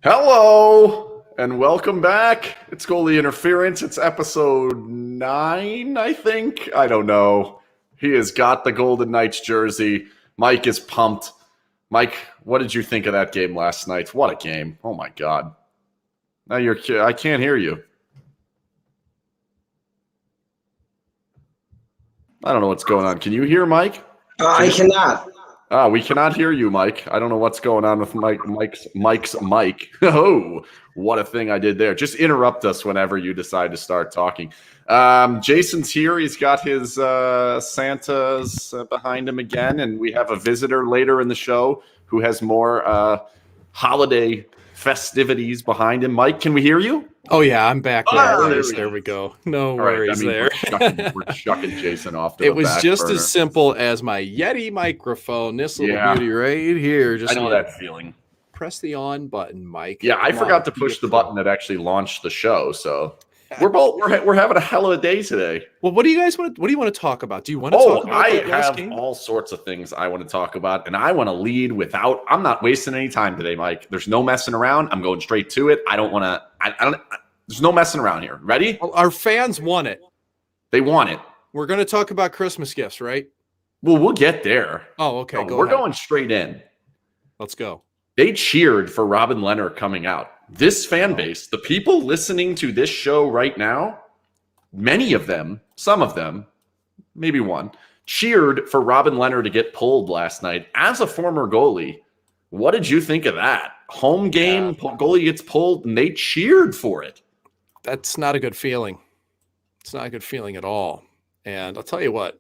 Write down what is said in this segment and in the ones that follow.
Hello and welcome back. It's Goalie Interference. It's episode 9, I think. I don't know. He has got the Golden Knights jersey. Mike is pumped. Mike, what did you think of that game last night? What a game. Oh my God. Now I can't hear you. I don't know what's going on. Can you hear Mike? I cannot. We cannot hear you, Mike. I don't know what's going on with Mike's mic. Oh, what a thing I did there. Just interrupt us whenever you decide to start talking. Jason's here. He's got his Santas behind him again, and we have a visitor later in the show who has more holiday festivities behind him. Mike, can we hear you? Oh, yeah, I'm back. There we go. No worries there. We're chucking Jason off to It the was back just burner. as simple as my Yeti microphone. This little beauty right here. Just I know that feeling. Press the on button, Mike. Yeah, I forgot to push the button that actually launched the show, so we're having a hell of a day today. Well, what do you guys want? What do you want to talk about? Do you want to talk about I that last have game? all sorts of things I want to talk about, and I want to lead without. I'm not wasting any time today, Mike. There's no messing around. I'm going straight to it. I don't want to. I don't. There's no messing around here. Ready? Well, our fans want it. They want it. We're going to talk about Christmas gifts, right? Well, we'll get there. Oh, okay. No, we're going straight in. Let's go. They cheered for Robin Lehner coming out. This fan base, the people listening to this show right now, many of them, some of them, maybe one, cheered for Robin Lehner to get pulled last night. As a former goalie, what did you think of that? Home game, goalie gets pulled, and they cheered for it. That's not a good feeling. It's not a good feeling at all. And I'll tell you what,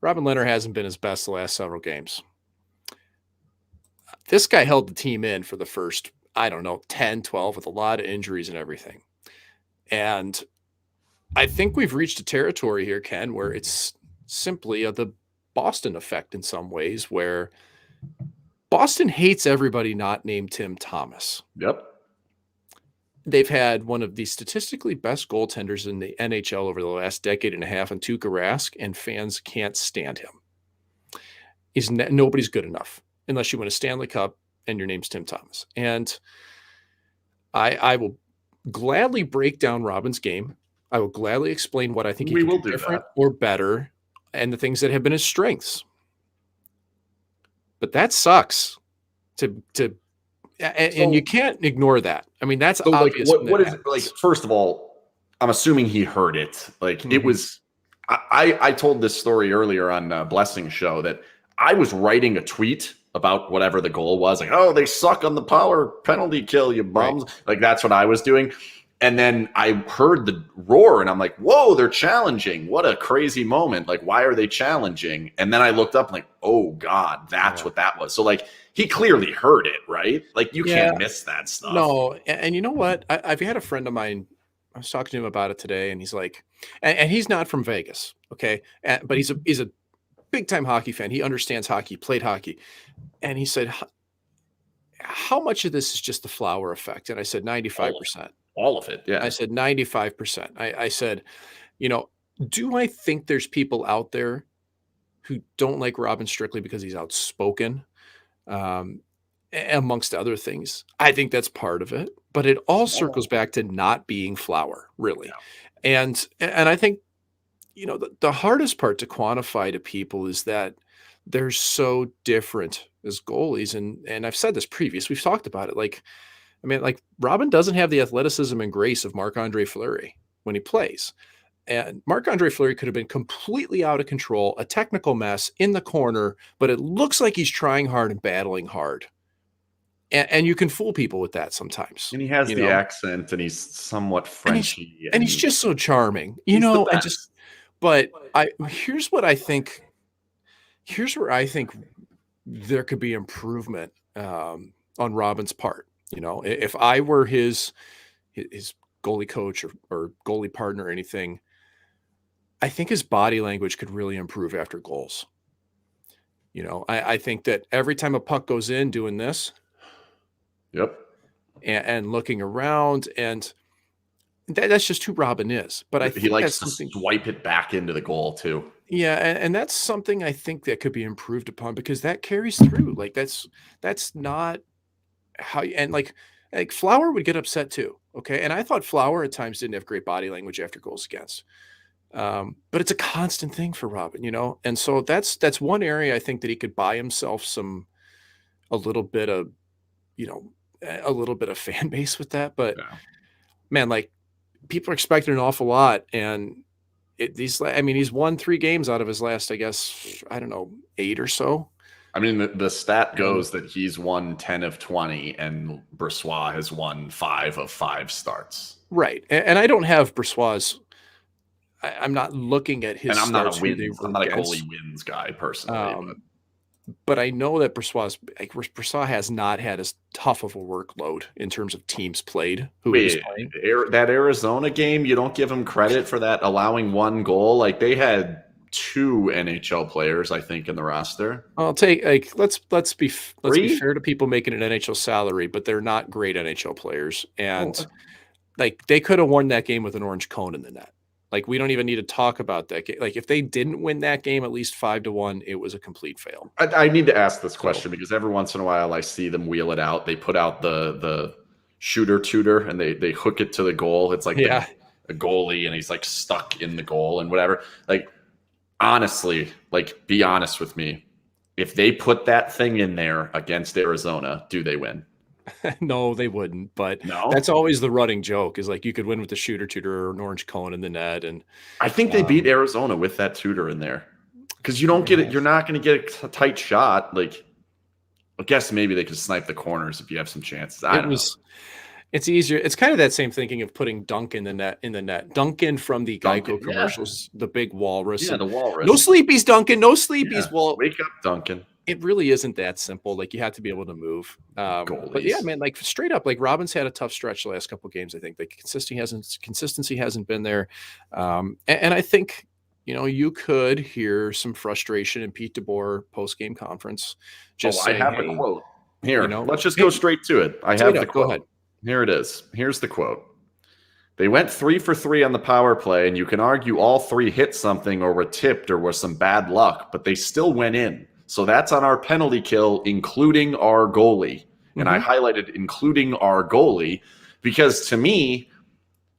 Robin Lehner hasn't been his best the last several games. This guy held the team in for the first, 10, 12 with a lot of injuries and everything. And I think we've reached a territory here, Ken, where it's simply the Boston effect in some ways, where Boston hates everybody not named Tim Thomas. Yep. They've had one of the statistically best goaltenders in the NHL over the last decade and a half in Tuukka Rask, and fans can't stand him. Nobody's good enough unless you win a Stanley Cup and your name's Tim Thomas. And I will gladly break down Robin's game. I will gladly explain what I think he can do different or better and the things that have been his strengths. But that sucks and you can't ignore that. I mean, that's obvious. What is it like? First of all, I'm assuming he heard it. Like it was. I told this story earlier on Blessing's show that I was writing a tweet about whatever the goal was. Like, oh, they suck on the power penalty kill, you bums. Right. Like that's what I was doing. And then I heard the roar, and I'm like, whoa, they're challenging. What a crazy moment. Like, why are they challenging? And then I looked up, like, oh, God, that's what that was. So, like, he clearly heard it, right? Like, you can't miss that stuff. No, and you know what? I've had a friend of mine, I was talking to him about it today, and he's like, and he's not from Vegas, okay? But he's a big-time hockey fan. He understands hockey, played hockey. And he said, how much of this is just the Flower effect? And I said, 95%. All of it, yeah. I said 95%. I said, do I think there's people out there who don't like Robin strictly because he's outspoken, amongst other things? I think that's part of it, but it all circles back to not being Flower, really. Yeah. And I think, the hardest part to quantify to people is that they're so different as goalies. And I've said this previous, we've talked about it. Like Robin doesn't have the athleticism and grace of Marc-Andre Fleury when he plays. And Marc-Andre Fleury could have been completely out of control, a technical mess in the corner, but it looks like he's trying hard and battling hard. And you can fool people with that sometimes. And he has the accent, and he's somewhat Frenchy. And he's just so charming, here's what I think. Here's where I think there could be improvement on Robin's part. If I were his goalie coach or goalie partner or anything, I think his body language could really improve after goals. I think that every time a puck goes in, doing this. Yep. And looking around, and that's just who Robin is. But I think he likes to swipe it back into the goal too. Yeah, and that's something I think that could be improved upon because that carries through. Like that's not how. And like Like Flower would get upset too. Okay. And I thought Flower at times didn't have great body language after goals against. But it's a constant thing for Robin, and so that's one area I think that he could buy himself a little bit of, you know, a little bit of fan base with that. But Yeah. man, like people are expecting an awful lot, and I mean, he's won 3 games out of his last, I guess, I don't know, 8 or so. I mean, the stat Um, goes that he's won 10 of 20, and Bressois has won 5 of 5 starts. Right, and I don't have Bressois. I'm not looking at his And I'm not starts a who they wins. were I'm not a against. goalie wins guy personally, Um, but I know that Bressois has not had as tough of a workload in terms of teams played who he was wait, playing. that Arizona game, you don't give him credit for that allowing 1 goal. Like they had 2 NHL players, I think, in the roster. I'll take let's be 3? fair to people making an NHL salary, but they're not great NHL players, and Well, like they could have won that game with an orange cone in the net. Like we don't even need to talk about that game. Like if they didn't win that game at least 5-1, it was a complete fail. I need to ask this So question because every once in a while I see them wheel it out. They put out the shooter tutor and they hook it to the goal. It's like yeah, a goalie and he's like stuck in the goal and whatever. Like honestly, like be honest with me. If they put that thing in there against Arizona, do they win? no, they wouldn't. But that's No. always the running joke is like you could win with the shooter tutor or an orange cone in the net, and I think they beat Arizona with that tutor in there. Because you don't get it, you're not going to get a tight shot. Like I guess maybe they could snipe the corners if you have some chances. I don't know. It's easier. It's kind of that same thinking of putting Dunk in the net. Duncan from the Duncan, Geico yeah. commercials, the big walrus. Yeah, the walrus. No sleepies, Duncan. No sleepies. Yeah. Well, Wake up, Duncan. it really isn't that simple. Like you have to be able to move. But yeah, Goalies. man, like straight up, like Robin's had a tough stretch the last couple of games. I think like consistency hasn't been there. And I think, you could hear some frustration in Pete DeBoer post-game conference. Just I saying, have hey, the quote. Here, let's just hey, go straight to it. I have the go quote. ahead. Here it is. Here's the quote. They went 3 for 3 on the power play, and you can argue all 3 hit something or were tipped or was some bad luck, but they still went in. So that's on our penalty kill, including our goalie. And I highlighted including our goalie because to me,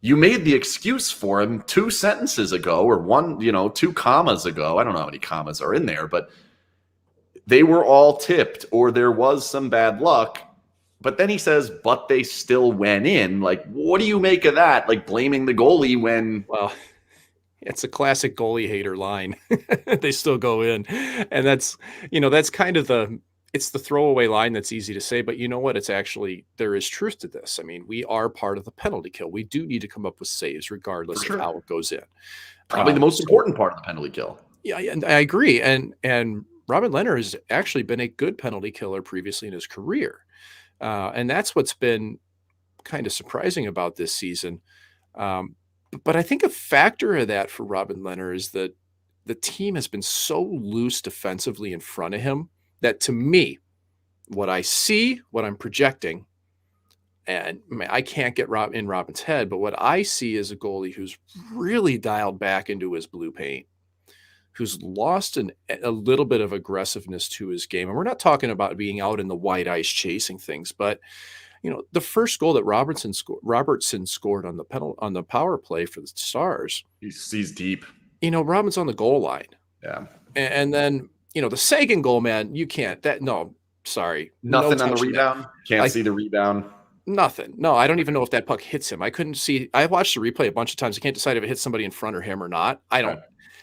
you made the excuse for him 2 sentences ago or 2 commas ago. I don't know how many commas are in there, but they were all tipped or there was some bad luck. But then he says, but they still went in. Like, what do you make of that? Like blaming the goalie when Well, it's a classic goalie hater line. They still go in. And that's kind of it's the throwaway line that's easy to say, but you know what? There is truth to this. I mean, we are part of the penalty kill. We do need to come up with saves regardless of how it goes in. probably the most important part of the penalty kill. Yeah, and I agree. And Robin Lehner has actually been a good penalty killer previously in his career. And that's what's been kind of surprising about this season. But I think a factor of that for Robin Lehner is that the team has been so loose defensively in front of him that to me, what I see, what I'm projecting, and I can't get in Robin's head, but what I see is a goalie who's really dialed back into his blue paint, who's lost a little bit of aggressiveness to his game. And we're not talking about being out in the white ice chasing things, but the first goal that Robertson scored on the power play for the Stars. He's deep. Robin's on the goal line. Yeah. And then, the Sagan goal, man, you can't. Sorry. Nothing on the rebound. Can't see the rebound. Nothing. No, I don't even know if that puck hits him. I couldn't see. I watched the replay a bunch of times. I can't decide if it hit somebody in front or him or not. I don't.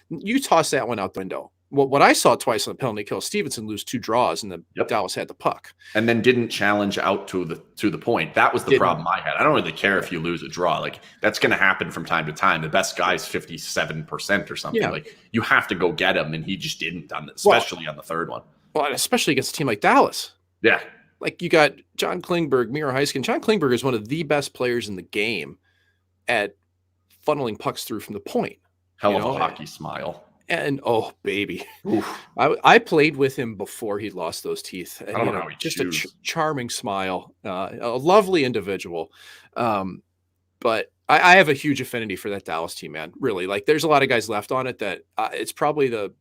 You toss that one out the window. What I saw twice on the penalty kill, Stevenson lose 2 draws and Dallas had the puck. And then didn't challenge out to the point. That was the problem I had. I don't really care if you lose a draw. Like that's going to happen from time to time. The best guy's 57% or something. Yeah. Like you have to go get him, and he just didn't especially on the third one. Well, especially against a team like Dallas. Yeah. Like you got John Klingberg, Miro Heiskanen. John Klingberg is one of the best players in the game at funneling pucks through from the point. Hell of a hockey smile. And oh baby, I played with him before he lost those teeth. And, I don't know how he just a charming smile, a lovely individual. But I have a huge affinity for that Dallas team, man. Really, like there's a lot of guys left on it that it's probably the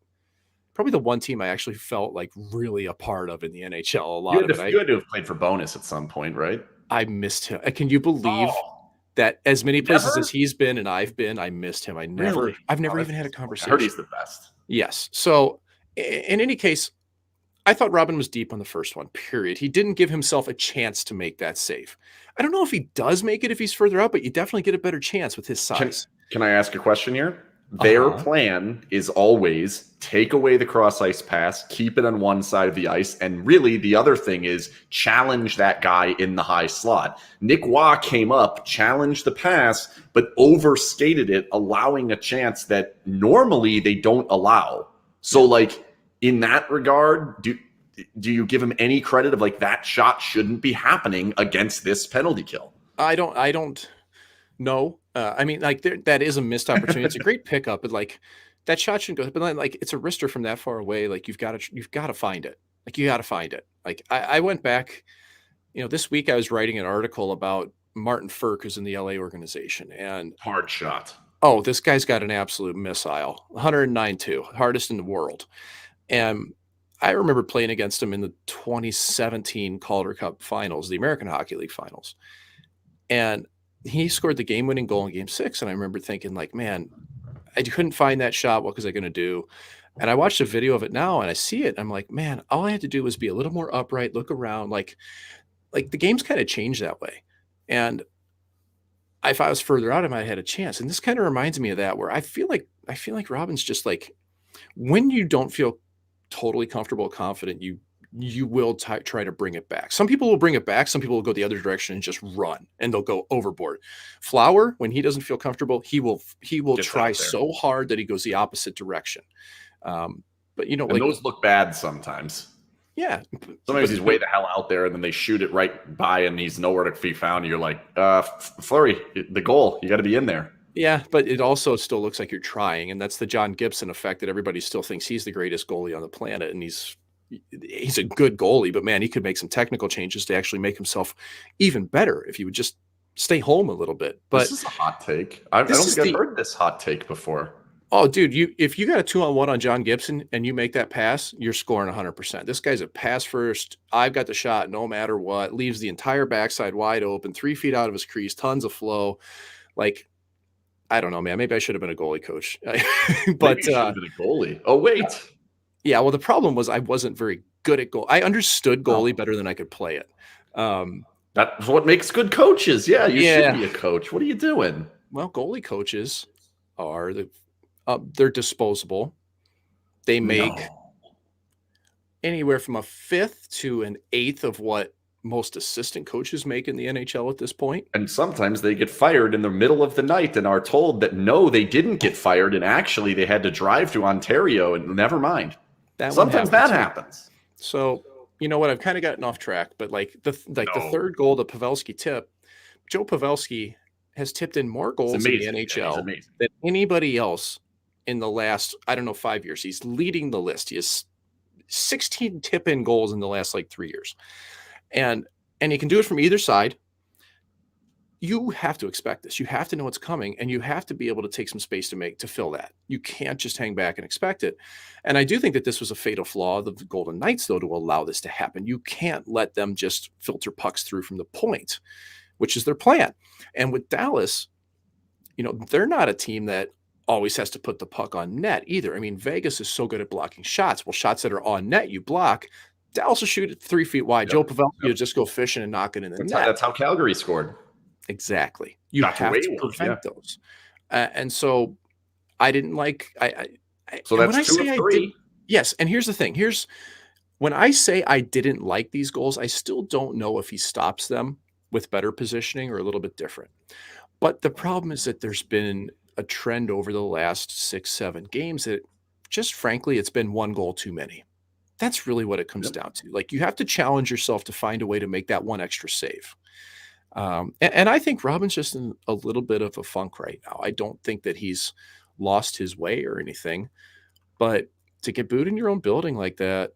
one team I actually felt like really a part of in the NHL. You had to have played for bonus at some point, right? I missed him. Can you believe Oh, that as many places as never? he's been and I've been, I missed him. Really? I've Oh, never that's even had a disappointing. I heard he's conversation. the best. Yes. So in any case, I thought Robin was deep on the first one, period. He didn't give himself a chance to make that save. I don't know if he does make it if he's further out, but you definitely get a better chance with his Can size. can I ask a question here? Their Uh-huh. plan is always take away the cross ice pass, keep it on one side of the ice, and really the other thing is challenge that guy in the high slot. Nick Waugh came up, challenged the pass, but overstated it, allowing a chance that normally they don't allow. So, Yeah. like in that regard, do you give him any credit of like that shot shouldn't be happening against this penalty kill? I don't know. I mean, like that is a missed opportunity. It's a great pickup, but like that shot shouldn't go. But then, like it's a wrister from that far away. Like you've got to find it. Like you got to find it. Like I went back. This week I was writing an article about Martin Firk, who's in the LA organization, and Hard shot. oh, this guy's got an absolute missile, 109-2, hardest in the world. And I remember playing against him in the 2017 Calder Cup Finals, the American Hockey League Finals, and he scored the game-winning goal in Game 6. And I remember thinking, like, man, I couldn't find that shot. What was I going to do? And I watched a video of it now, and I see it. And I'm like, man, all I had to do was be a little more upright, look around, like the game's kind of changed that way. And if I was further out, I might have had a chance. And this kind of reminds me of that, where I feel like Robin's just like when you don't feel totally comfortable, confident, you will try to bring it back. Some people will bring it back. Some people will go the other direction and just run, and they'll go overboard. Flower, when he doesn't feel comfortable, he will Gets try out there. so hard that he goes the opposite direction. But And like, those look bad sometimes. yeah, Sometimes he's way the hell out there, and then they shoot it right by, and he's nowhere to be found. And you're like, Fleury, the goal, you got to be in there. yeah, but it also still looks like you're trying, and that's the John Gibson effect that everybody still thinks he's the greatest goalie on the planet, and he's a good goalie, but man, he could make some technical changes to actually make himself even better if he would just stay home a little bit. But This is a hot take. I this don't is think I've the heard this hot take before. oh, dude, if you got a 2-on-1 on John Gibson and you make that pass, you're scoring 100%. This guy's a pass first. I've got the shot no matter what. Leaves the entire backside wide open, 3 feet out of his crease, tons of flow. Like I don't know, man. Maybe I should have been a goalie coach. Maybe But you should have been a goalie. Oh wait, yeah, well, the problem was I wasn't very good at goal. I understood oh, goalie better than I could play it. that's what makes good coaches. Yeah, you should Yeah, be a coach. What are you doing? well, goalie coaches are they're disposable. They make No. anywhere from a fifth to an eighth of what most assistant coaches make in the NHL at this point. And sometimes they get fired in the middle of the night and are told that no, they didn't get fired, and actually they had to drive to Ontario. And never mind. That one Sometimes happened that too. happens. So you know what? I've kind of gotten off track, but like the No, third goal, the Pavelski tip, Joe Pavelski has tipped in more it's goals in the amazing. Yeah, he's NHL amazing. than anybody else in the last, I don't know, 5 years. He's leading the list. He has 16 tip in goals in the last like 3 years. And he can do it from either side. You have to expect this. You have to know what's coming, and you have to be able to take some space to fill that. You can't just hang back and expect it. And I do think that this was a fatal flaw of the Golden Knights, though, to allow this to happen. You can't let them just filter pucks through from the point, which is their plan. And with Dallas, they're not a team that always has to put the puck on net either. I mean, Vegas is so good at blocking shots. Well, shots that are on net, you block. Dallas will shoot it 3 feet wide. Yep. Joe Pavelski Yep. will just go fishing and knock it in the net. That's how Calgary scored. Exactly. You Got have away to one. prevent Yeah. those. And so I didn't like So and when that's I 2 say of I 3. did yes, and here's the thing. Here's when I say I didn't like these goals, I still don't know if he stops them with better positioning or a little bit different. But the problem is that there's been a trend over the last 6, 7 games that just frankly, it's been one goal too many. That's really what it comes Yep. down to. Like you have to challenge yourself to find a way to make that one extra save. And I think Robin's just in a little bit of a funk right now. I don't think that he's lost his way or anything, but to get booed in your own building like that,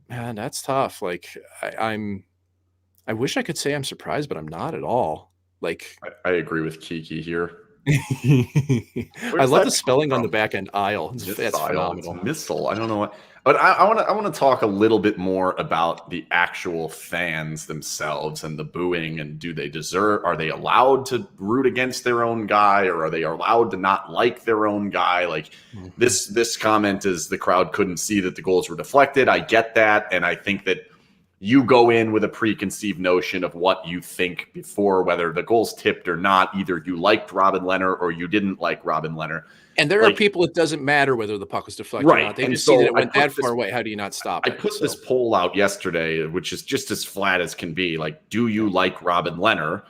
man, that's tough. Like I wish I could say I'm surprised, but I'm not at all. Like, I agree with Kiki here. I Where's love the that come spelling on the from? back end, aisle. That's Missile. It's phenomenal. missile. I don't know what, but I want to talk a little bit more about the actual fans themselves and the booing, and do they deserve? Are they allowed to root against their own guy, or are they allowed to not like their own guy? Like Mhm. this comment is the crowd couldn't see that the goals were deflected. I get that, and I think that you go in with a preconceived notion of what you think before whether the goal's tipped or not. Either you liked Robin Lehner or you didn't like Robin Lehner. And there are Like, people it doesn't matter whether the puck was deflected or right. not. They And just see that so it went that far away. How do you not stop I it? put this So, poll out yesterday, which is just as flat as can be. Like, do you yeah. like Robin Lehner?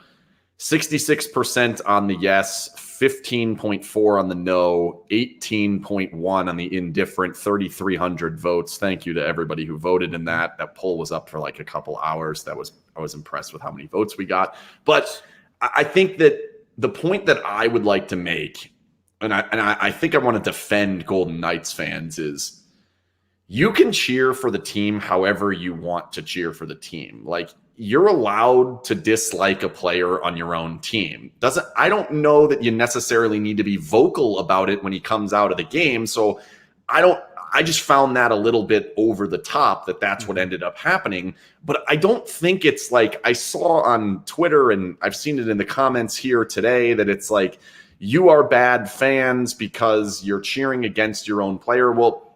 66% on the yes, 15.4 on the no, 18.1 on the indifferent, 3,300 votes. Thank you to everybody who voted in Mhm. that. That poll was up for like a couple hours. I was impressed with how many votes we got. But I think that the point that I would like to make, and I think I want to defend Golden Knights fans, is you can cheer for the team however you want to cheer for the team. Like, you're allowed to dislike a player on your own team. Doesn't I don't know that you necessarily need to be vocal about it when he comes out of the game. So I don't I just found that a little bit over the top, that's what Mhm. ended up happening. But I don't think it's like, I saw on Twitter and I've seen it in the comments here today, that it's like you are bad fans because you're cheering against your own player. Well,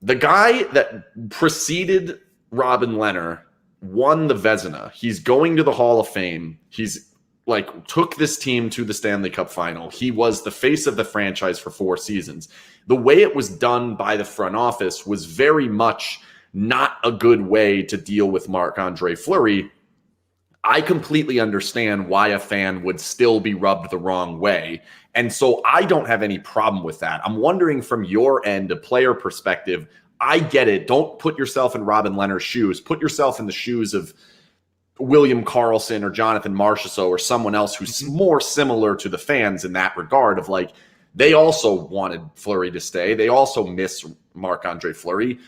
the guy that preceded Robin Lehner won the Vezina. He's going to the Hall of Fame. He's like took this team to the Stanley Cup final. He was the face of the franchise for 4 seasons. The way it was done by the front office was very much not a good way to deal with Marc-Andre Fleury. I completely understand why a fan would still be rubbed the wrong way. And so I don't have any problem with that. I'm wondering from your end, a player perspective, I get it. Don't put yourself in Robin Lehner's shoes. Put yourself in the shoes of William Karlsson or Jonathan Marchessault or someone else who's Mhm. more similar to the fans in that regard, of like, they also wanted Fleury to stay. They also miss Marc-Andre Fleury.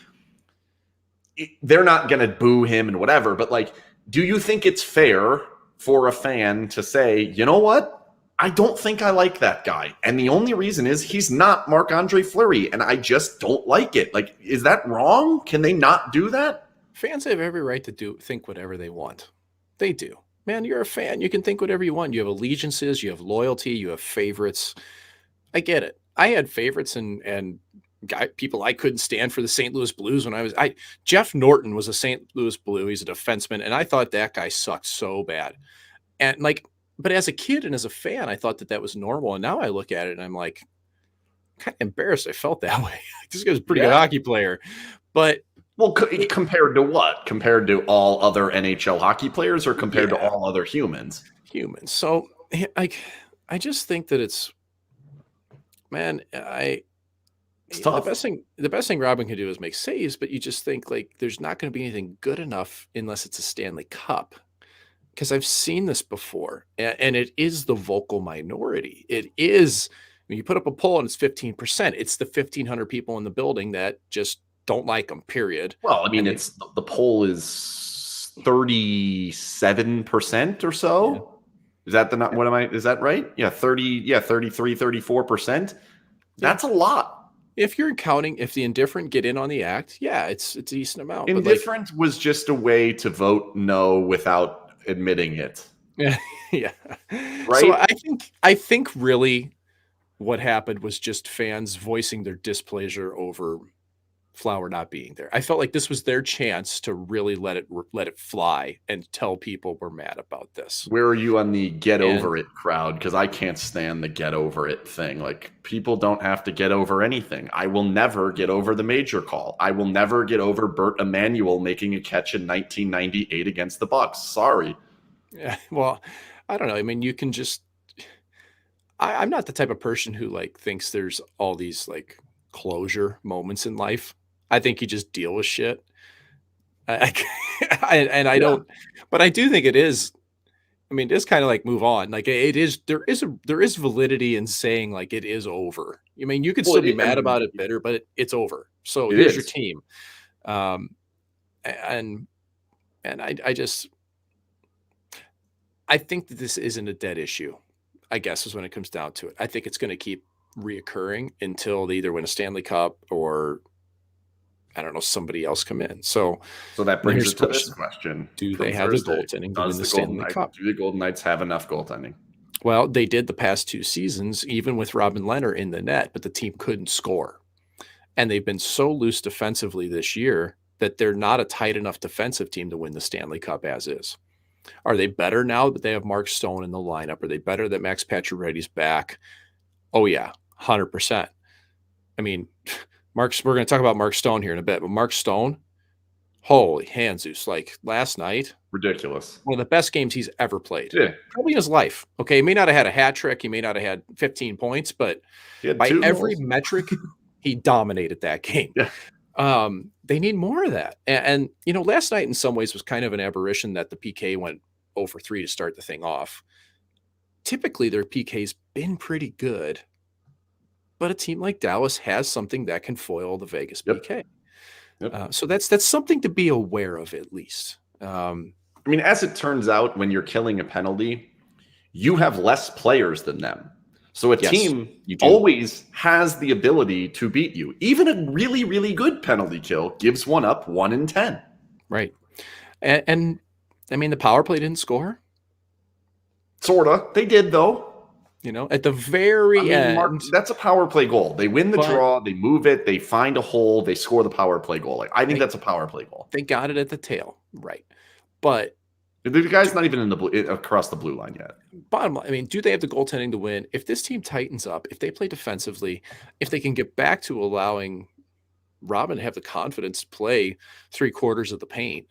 They're not going to boo him and whatever, but like, do you think it's fair for a fan to say, you know what? I don't think I like that guy. And the only reason is he's not Marc-Andre Fleury, and I just don't like it. Like, is that wrong? Can they not do that? Fans have every right to think whatever they want. They do. Man, you're a fan. You can think whatever you want. You have allegiances, you have loyalty, you have favorites. I get it. I had favorites and people I couldn't stand for the St. Louis Blues when I Jeff Norton was a St. Louis Blue. He's a defenseman, and I thought that guy sucked so bad. And like, but as a kid and as a fan, I thought that that was normal. And now I look at it and I'm like, kind of embarrassed I felt that way. This guy's a pretty good Yeah. hockey player, but Well, compared to what? Compared to all other NHL hockey players, or compared to yeah, all other humans? humans. So I just think that it's man, It's the tough. best thing Robin can do is make saves, but you just think like there's not going to be anything good enough unless it's a Stanley Cup. Because I've seen this before, and it is the vocal minority. It is when you put up a poll and it's 15%. It's the 1,500 people in the building that just don't like them. Period. Well, I mean, And they, it's the poll is 37% or yeah, so. Is that the not what am I is that right? Yeah, 30, yeah, 33, 34%. yeah. That's a lot. If you're counting, if the indifferent get in on the act, yeah, it's a decent amount. But like, Indifferent was just a way to vote no without admitting it, yeah, yeah. So right? I think really what happened was just fans voicing their displeasure over Flower not being there. I felt like this was their chance to really let it fly and tell people we're mad about this. Where are you on the get And over it crowd? Because I can't stand the get over it thing. Like, people don't have to get over anything. I will never get over the major call. I will never get over Bert Emanuel making a catch in 1998 against the Bucks. Sorry. yeah, well, I don't know. I mean, you can just I'm not the type of person who like thinks there's all these like closure moments in life. I think you just deal with shit. And I Yeah. don't, but I do think it is. I mean, just kind of like move on. Like it is, there is validity in saying like it is over. I mean, you could Well, still be mad and about it, bitter, but it's over. So it here's your is. team. Um, and I just I think that this isn't a dead issue. I guess, is when it comes down to it. I think it's going to keep reoccurring until they either win a Stanley Cup or, I don't know, somebody else come in. So that brings us to this question. Do from they have Thursday. the goaltending to win the Stanley Cup? Do the Golden Knights have enough goaltending? Well, they did the past 2 seasons, even with Robin Lehner in the net, but the team couldn't score. And they've been so loose defensively this year that they're not a tight enough defensive team to win the Stanley Cup as is. Are they better now that they have Mark Stone in the lineup? Are they better that Max Pacioretty's back? Oh, yeah, 100%. I mean, we're going to talk about Mark Stone here in a bit, but Mark Stone, holy hanzus, like last night. Ridiculous. One of the best games he's ever played. Yeah. Probably in his life. Okay, he may not have had a hat trick. He may not have had 15 points, but by every metric, he dominated that game. Yeah. They need more of that. And, last night in some ways was kind of an aberration that the PK went 0 for 3 to start the thing off. Typically, their PK's been pretty good, but a team like Dallas has something that can foil the Vegas PK. Yep. So that's something to be aware of, at least. I mean, as it turns out, when you're killing a penalty, you have less players than them. So a team always has the ability to beat you. Even a really, really good penalty kill gives one up 1 in 10. Right. And I mean, the power play didn't score. Sorta. They did, though. At the very end. Mark, that's a power play goal. They win the draw. They move it. They find a hole. They score the power play goal. I think that's a power play goal. They got it at the tail. Right. But the guy's not even across the blue line yet. Bottom line, I mean, do they have the goaltending to win? If this team tightens up, if they play defensively, if they can get back to allowing Robin to have the confidence to play 3/4 of the paint,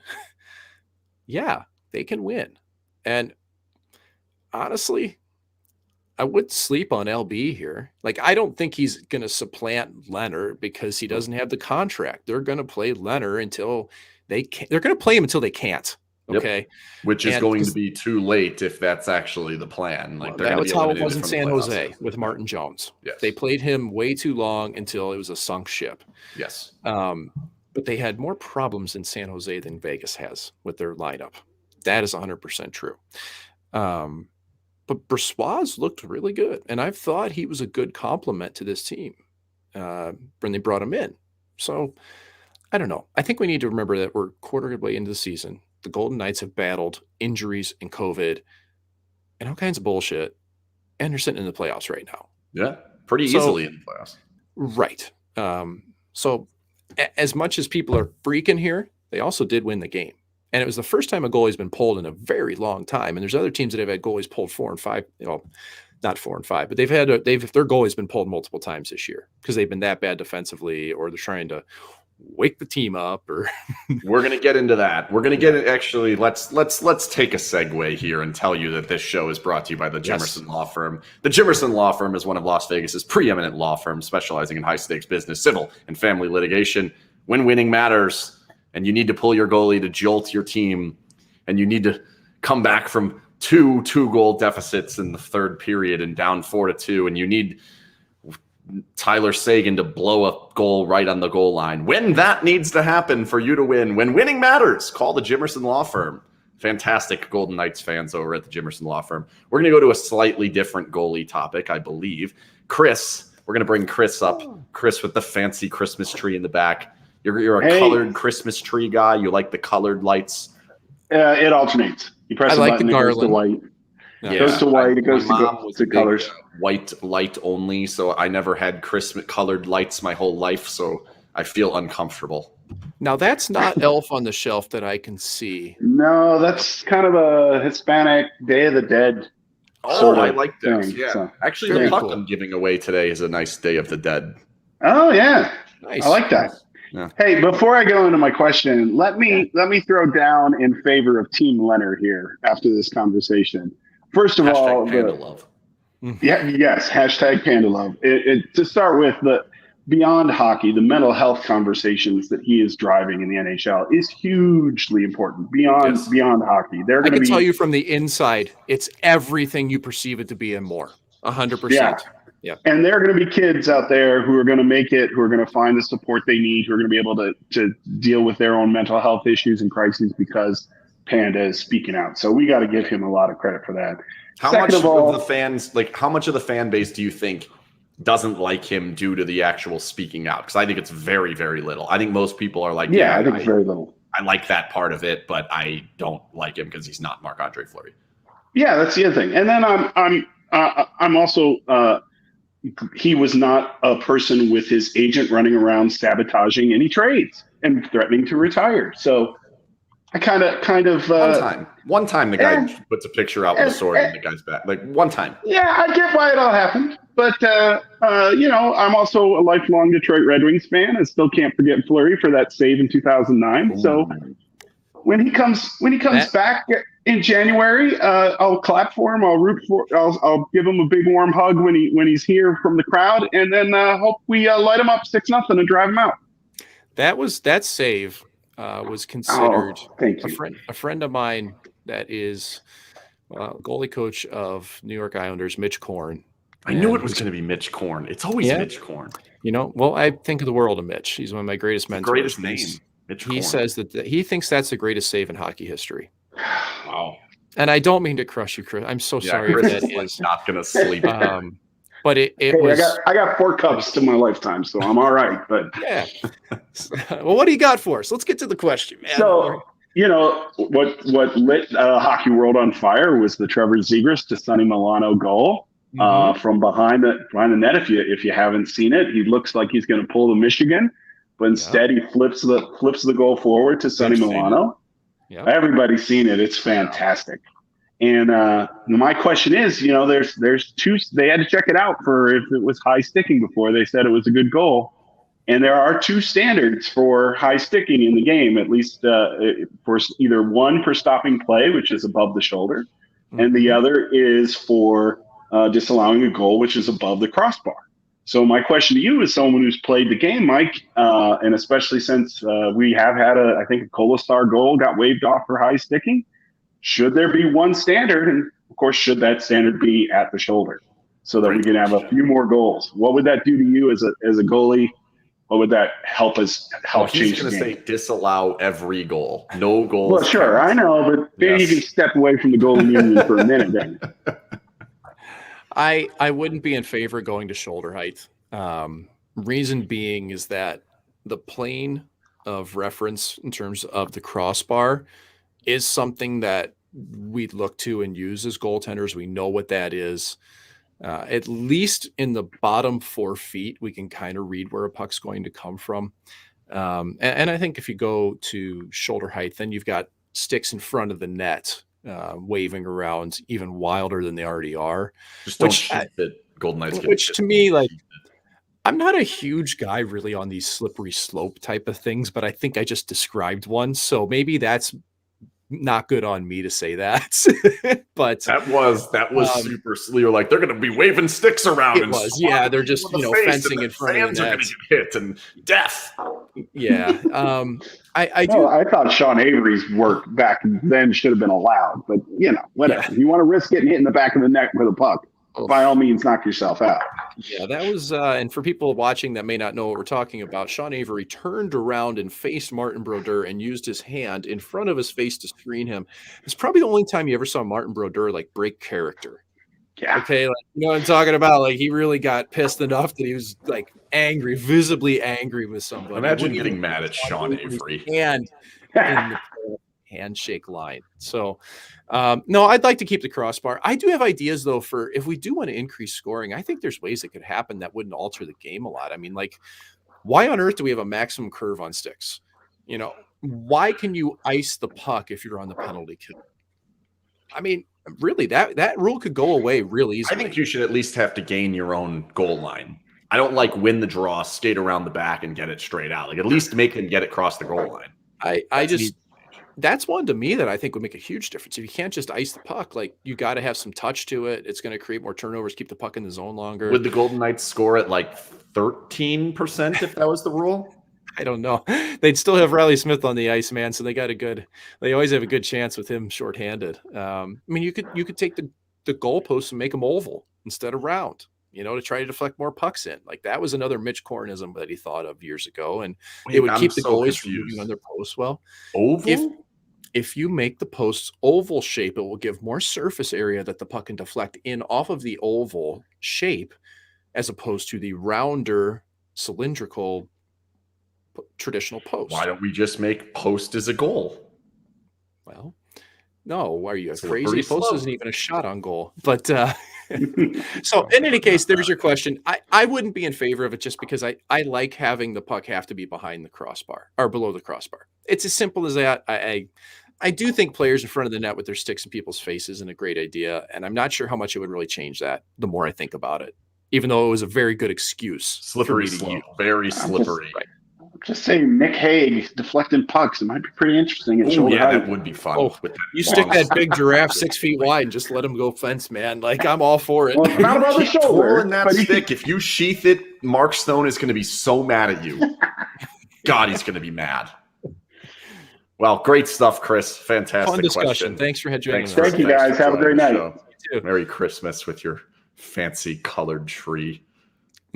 yeah, they can win. And honestly, I would sleep on LB here. I don't think he's going to supplant Lehner because he doesn't have the contract. They're going to play Lehner until they can. They're going to play him until they can't. Okay. Yep. Which is going to be too late if that's actually the plan. That was how it was in San Jose with Martin Jones. Yes. They played him way too long until it was a sunk ship. Yes. But they had more problems in San Jose than Vegas has with their lineup. That is 100% true. But Brossoit looked really good. And I thought he was a good complement to this team when they brought him in. So I don't know. I think we need to remember that we're quarter of the way into the season. The Golden Knights have battled injuries and COVID and all kinds of bullshit, and they're sitting in the playoffs right now. Yeah, pretty easily in the playoffs. Right. So as much as people are freaking here, they also did win the game. And it was the first time a goalie's been pulled in a very long time. And there's other teams that have had goalies pulled 4 and 5, not 4 and 5, but their goalie's been pulled multiple times this year because they've been that bad defensively, or they're trying to wake the team up, or we're going to get into that. We're going to get it. Actually, let's take a segue here and tell you that this show is brought to you by the Jimerson Law Firm. The Jimerson Law Firm is one of Las Vegas's preeminent law firms specializing in high stakes business, civil, and family litigation. When winning matters, and you need to pull your goalie to jolt your team, and you need to come back from two goal deficits in the third period and down 4-2, and you need Tyler Seguin to blow a goal right on the goal line. When that needs to happen for you to win, when winning matters, call the Jimerson Law Firm. Fantastic Golden Knights fans over at the Jimerson Law Firm. We're going to go to a slightly different goalie topic, I believe. Chris, we're going to bring Chris up. Chris with the fancy Christmas tree in the back. You're a colored Christmas tree guy. You like the colored lights? It alternates. You press the button, it goes to white. Yeah. It goes to white. It goes to colors. White light only, so I never had Christmas colored lights my whole life, so I feel uncomfortable. Now, that's not Elf on the Shelf that I can see. No, that's kind of a Hispanic Day of the Dead. Oh, I like that. Thing, yeah. so. Actually, the puck I'm giving away today is a nice Day of the Dead. Oh, yeah. Nice. I like that. Yeah. Hey, before I go into my question, let me throw down in favor of Team Lehner here after this conversation. First of all, Panda Love. Yes, hashtag Panda Love. To start with, the beyond hockey, the mental health conversations that he is driving in the NHL is hugely important. Beyond hockey, I can tell you from the inside, it's everything you perceive it to be and more. 100%. Yeah. And there are going to be kids out there who are going to make it, who are going to find the support they need, who are going to be able to deal with their own mental health issues and crises because Panda is speaking out. So we got to give him a lot of credit for that. How much of the fans, like, how much of the fan base do you think doesn't like him due to the actual speaking out? Because I think it's very, very little. I think most people are like, yeah, I think it's very little. I like that part of it, but I don't like him because he's not Marc-Andre Fleury. Yeah, that's the other thing. And then I'm also he was not a person with his agent running around sabotaging any trades and threatening to retire. So I kind of one time the guy puts a picture out with a sword in the guy's back, like one time. Yeah, I get why it all happened, but I'm also a lifelong Detroit Red Wings fan. I still can't forget Fleury for that save in 2009. Ooh. So when he comes back in January, I'll clap for him. I'll root for. I'll give him a big warm hug when he's here from the crowd, and then hope we light him up 6-0 and drive him out. That save was considered a friend of mine that is goalie coach of New York Islanders, Mitch Korn. I knew it was going to be Mitch Korn. It's always Mitch Korn. Well, I think of the world of Mitch. He's one of my greatest mentors. Greatest name. Mitch Korn. He says that he thinks that's the greatest save in hockey history. Wow. And I don't mean to crush you, Chris. I'm so sorry Chris that is not going to sleep. But it was. I got 4 cups to my lifetime, so I'm all right. But yeah. Well, what do you got for us? Let's get to the question, man. So what lit hockey world on fire was the Trevor Zegras to Sonny Milano goal from behind the net. If you haven't seen it, he looks like he's going to pull the Michigan, but instead he flips the goal forward to Sonny Milano. Yep. Everybody's seen it. It's fantastic. And my question is, there's 2. They had to check it out for if it was high sticking before they said it was a good goal. And there are 2 standards for high sticking in the game, at least for either one for stopping play, which is above the shoulder, and the other is for disallowing a goal, which is above the crossbar. So my question to you, as someone who's played the game, Mike, and especially since we have had I think a Kolasar goal got waved off for high sticking, should there be one standard? And of course, should that standard be at the shoulder so that we can have a few more goals? What would that do to you as a goalie? What would that help change the game? He's going to say disallow every goal. No goals. Well, sure, I know, but maybe you can step away from the goalie union for a minute then. I wouldn't be in favor of going to shoulder height. Reason being is that the plane of reference in terms of the crossbar is something that we'd look to and use as goaltenders. We know what that is. At least in the bottom 4 feet, we can kind of read where a puck's going to come from. And I think if you go to shoulder height, then you've got sticks in front of the net waving around even wilder than they already are. Just don't shoot that Golden Knights. Which to me, like, I'm not a huge guy really on these slippery slope type of things, but I think I just described one. So maybe that's not good on me to say that. But that was super. You're like, they're going to be waving sticks around. It was, yeah. They're just fencing in front of the net. Get hit and death. Yeah. I thought Sean Avery's work back then should have been allowed, but whatever. Yeah. You want to risk getting hit in the back of the neck with a puck, by all means, knock yourself out. Yeah, that was, and for people watching that may not know what we're talking about, Sean Avery turned around and faced Martin Brodeur and used his hand in front of his face to screen him. It's probably the only time you ever saw Martin Brodeur break character. Yeah. Okay, what I'm talking about? He really got pissed enough that he was angry, visibly angry with somebody. Imagine getting mad at Sean Avery. And in the handshake line. So, no, I'd like to keep the crossbar. I do have ideas, though, for if we do want to increase scoring. I think there's ways that could happen that wouldn't alter the game a lot. I mean, why on earth do we have a maximum curve on sticks? Why can you ice the puck if you're on the penalty kill? I mean, really, that rule could go away really easily. I think you should at least have to gain your own goal line. I don't win the draw, skate around the back, and get it straight out. At least make him get it across the goal line. That's one to me that I think would make a huge difference. If you can't just ice the puck, you got to have some touch to it. It's going to create more turnovers, keep the puck in the zone longer. Would the Golden Knights score at 13% if that was the rule? I don't know. They'd still have Riley Smith on the ice, man. So they always have a good chance with him shorthanded. I mean, you could take the goalposts and make them oval instead of round, to try to deflect more pucks in. That was another Mitch Kornism that he thought of years ago. And it would keep the goalies from moving on their posts well. Oval? if you make the posts oval shape, it will give more surface area that the puck can deflect in off of the oval shape, as opposed to the rounder cylindrical traditional post. Why don't we just make post as a goal? Well, no, are you Slippery crazy? Post slope. isn't even a shot on goal. But so in any case, there's your question. I wouldn't be in favor of it just because I like having the puck have to be behind the crossbar or below the crossbar. It's as simple as that. I do think players in front of the net with their sticks in people's faces is a great idea, and I'm not sure how much it would really change that the more I think about it, even though it was a very good excuse. Slippery slope. Very slippery. Just saying Nick Hague deflecting pucks. It might be pretty interesting at shoulder height. That would be fun. Oh, you stick that big giraffe 6 feet wide and just let him go fence, man. Like, I'm all for it. Well, not about the shoulder. Twirling that stick. If you sheath it, Mark Stone is going to be so mad at you. God, he's going to be mad. Well, great stuff, Chris. Fantastic Fun discussion. question. Thanks for joining us. Thank you, guys. Have a great night. Merry Christmas with your fancy colored tree.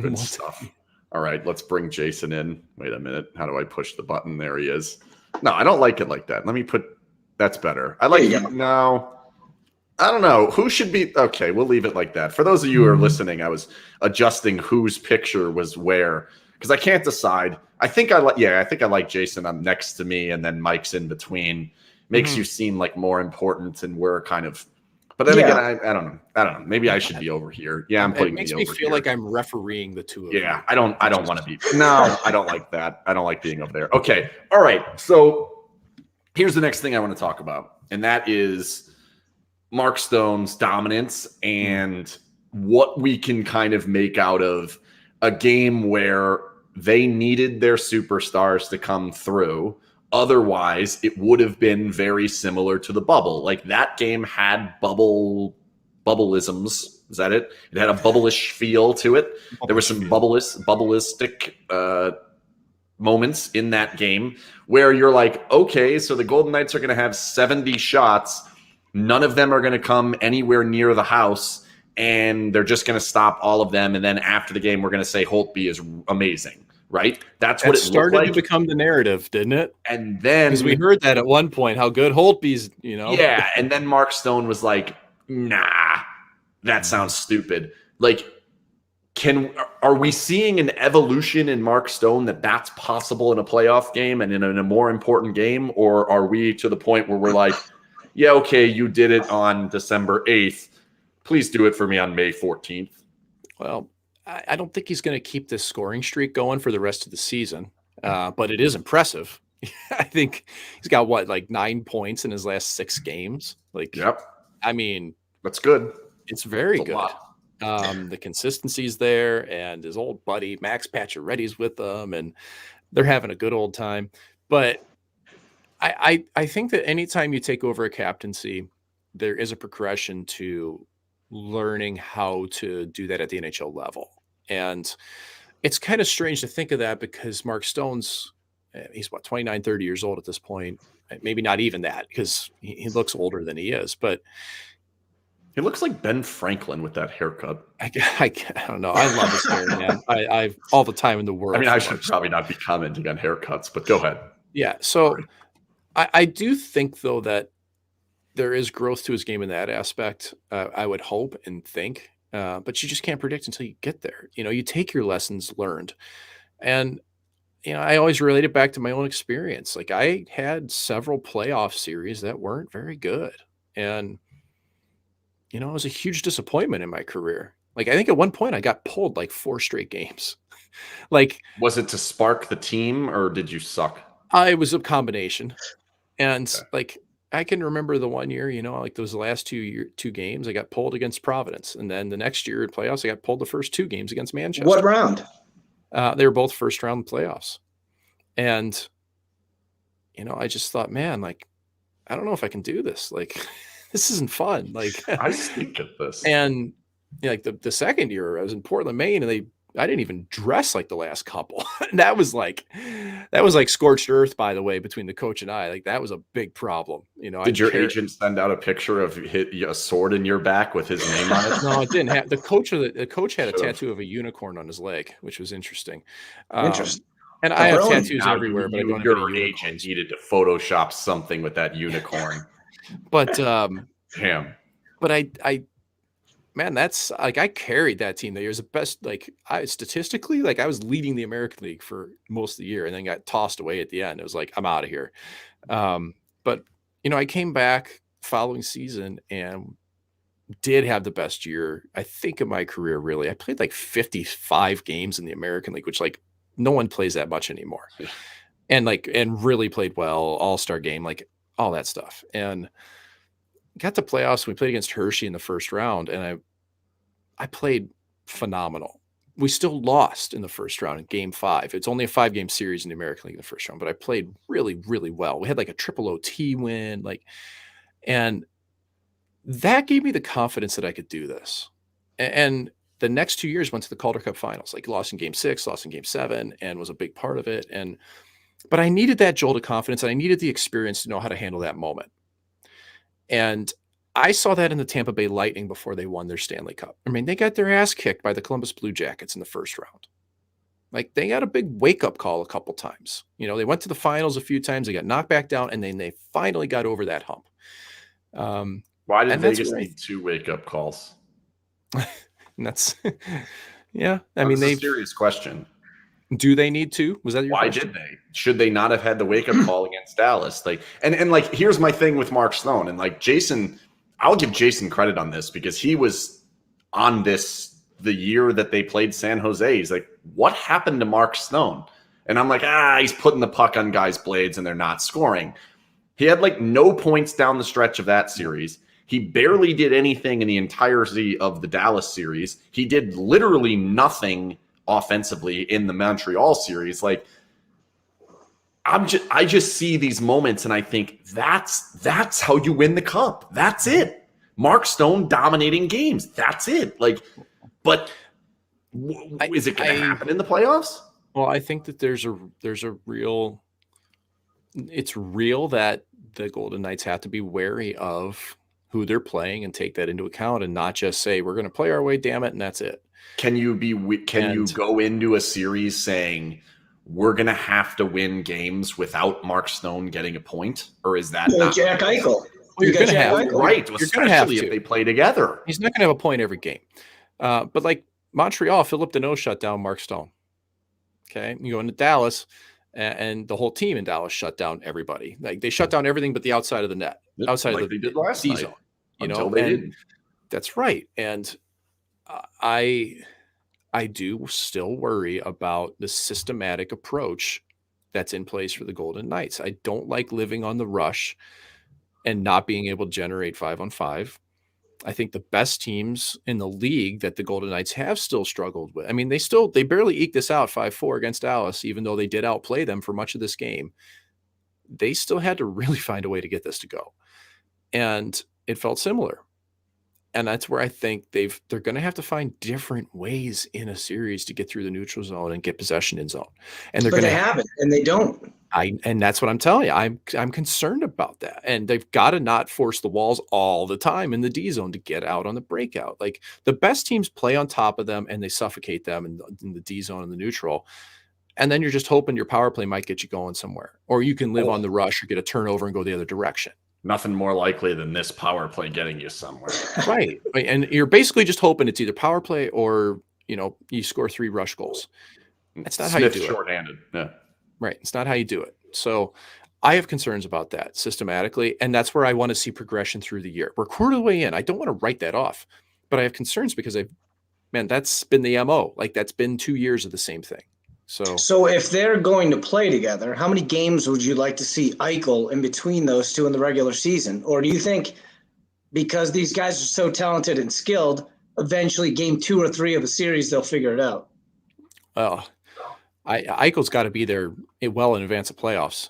Good stuff. All right, let's bring Jason in. Wait a minute. How do I push the button? There he is. No, I don't like it like that. Let me put – that's better. I like – no. I don't know. Who should be – okay, we'll leave it like that. For those of you who are listening, I was adjusting whose picture was where because I can't decide. I think I like Jason on next to me and then Mike's in between. Makes you seem like more important and we're kind of – but then again, I don't know. I don't know. Maybe I should be over here. Yeah, I'm putting me over here. It makes me feel like I'm refereeing the two of them. Yeah, I don't want to be. No, I don't like that. I don't like being over there. Okay. All right. So here's the next thing I want to talk about, and that is Mark Stone's dominance and what we can kind of make out of a game where they needed their superstars to come through. Otherwise, it would have been very similar to the bubble. Like that game had bubbleisms. Is that it? It had a bubblish feel to it. There were some bubblistic moments in that game where you're like, okay, so the Golden Knights are going to have 70 shots. None of them are going to come anywhere near the house, and they're just going to stop all of them. And then after the game, we're going to say Holtby is amazing. Right? That's what it started like. to become the narrative, didn't it? And then because we heard that at one point, how good Holtby's, Yeah, and then Mark Stone was like, nah, that sounds stupid. Like, are we seeing an evolution in Mark Stone that's possible in a playoff game and in a more important game? Or are we to the point where we're like, yeah, okay, you did it on December 8th. Please do it for me on May 14th. Well, I don't think he's going to keep this scoring streak going for the rest of the season, but it is impressive. I think he's got like 9 points in his last 6 games. Like, yep. I mean, that's good. It's very good. The consistency's there, and his old buddy Max Pacioretty's with them, and they're having a good old time. But I think that anytime you take over a captaincy, there is a progression to learning how to do that at the NHL level. And it's kind of strange to think of that because Mark Stone's, he's 29, 30 years old at this point. Maybe not even that because he looks older than he is, but he looks like Ben Franklin with that haircut. I don't know. I love his hair, man. I've all the time in the world. I mean, I should probably not be commenting on haircuts, but go ahead. Yeah. So I do think though that there is growth to his game in that aspect. I would hope and think, but you just can't predict until you get there. You take your lessons learned, and I always relate it back to my own experience. Like I had several playoff series that weren't very good, and it was a huge disappointment in my career. Like I think at one point I got pulled like 4 straight games. Like, was it to spark the team or did you suck? It was a combination, and like. I can remember the one year, like those last 2 games, I got pulled against Providence. And then the next year in playoffs, I got pulled the first 2 games against Manchester. What round? They were both first round playoffs. And, I just thought, man, like, I don't know if I can do this. Like, this isn't fun. Like, I stink at this. And like the second year I was in Portland, Maine, and I didn't even dress like the last couple. And that was like scorched earth, by the way, between the coach and I. Like that was a big problem. Did your agent send out a picture of a sword in your back with his name on it? No, it didn't have. The coach had a tattoo of a unicorn on his leg, which was interesting. Interesting. And I have Really? tattoos Now everywhere, but I don't have your any agent unicorns. needed to Photoshop something with that unicorn. But Damn. but man, that's like I carried that team that year. It was the best. Like I statistically, like I was leading the American League for most of the year, and then got tossed away at the end. It was like I'm out of here. But I came back following season and did have the best year I think of my career. Really, I played like 55 games in the American League, which like no one plays that much anymore, and really played well, all-star game, like all that stuff, and got to playoffs. We played against Hershey in the first round, and I played phenomenal. We still lost in the first round in game 5. It's only a 5-game series in the American League in the first round, but I played really, really well. We had like a triple OT win, and that gave me the confidence that I could do this. And the next 2 years went to the Calder Cup finals, like lost in game 6, lost in game 7, and was a big part of it. But I needed that jolt of confidence, and I needed the experience to know how to handle that moment. And I saw that in the Tampa Bay Lightning before they won their Stanley Cup. I mean, they got their ass kicked by the Columbus Blue Jackets in the first round. Like they got a big wake-up call a couple times. They went to the finals a few times. They got knocked back down, and then they finally got over that hump. Why did Vegas need 2 wake-up calls? And that's, yeah. That's a serious question. Do they need 2? Was that your question? Why did they? Should they not have had the wake-up call against Dallas? And here's my thing with Mark Stone. And like Jason, I'll give Jason credit on this because he was on this the year that they played San Jose. He's like, what happened to Mark Stone? And I'm like, he's putting the puck on guys' blades and they're not scoring. He had like no points down the stretch of that series. He barely did anything in the entirety of the Dallas series. He did literally nothing offensively in the Montreal series. Like I just see these moments and I think that's how you win the cup. That's it. Mark Stone dominating games. That's it. Like, but is it going to happen in the playoffs? Well, I think that there's a real, it's real that the Golden Knights have to be wary of who they're playing and take that into account and not just say, we're going to play our way, damn it. And that's it. Can you go into a series saying we're going to have to win games without Mark Stone getting a point? Or is that not Jack Eichel? Well, you're going to have to. Right. Especially if they play together. He's not going to have a point every game. But like Montreal, Philip Deneau shut down Mark Stone. Okay. You go into Dallas and the whole team in Dallas shut down everybody. Like they shut down everything but the outside of the net, outside of the they did last D night, zone. Until they didn't. That's right. And I do still worry about the systematic approach that's in place for the Golden Knights. I don't like living on the rush and not being able to generate 5-on-5. I think the best teams in the league that the Golden Knights have still struggled with. I mean, they barely eked this out 5-4 against Dallas, even though they did outplay them for much of this game. They still had to really find a way to get this to go. And it felt similar. And that's where I think they're going to have to find different ways in a series to get through the neutral zone and get possession in zone. And they haven't, and they don't. And that's what I'm telling you. I'm concerned about that. And they've got to not force the walls all the time in the D zone to get out on the breakout. Like the best teams play on top of them and they suffocate them in the D zone and the neutral. And then you're just hoping your power play might get you going somewhere, or you can live on the rush or get a turnover and go the other direction. Nothing more likely than this power play getting you somewhere. Right. And you're basically just hoping it's either power play or, you score 3 rush goals. That's not how you do it. Shorthanded. Yeah. Right. It's not how you do it. So I have concerns about that systematically. And that's where I want to see progression through the year. We're a quarter of the way in. I don't want to write that off, but I have concerns because that's been the MO. Like that's been 2 years of the same thing. So if they're going to play together, how many games would you like to see Eichel in between those two in the regular season? Or do you think because these guys are so talented and skilled, eventually game 2 or 3 of a series, they'll figure it out? Well, Eichel's got to be there well in advance of playoffs.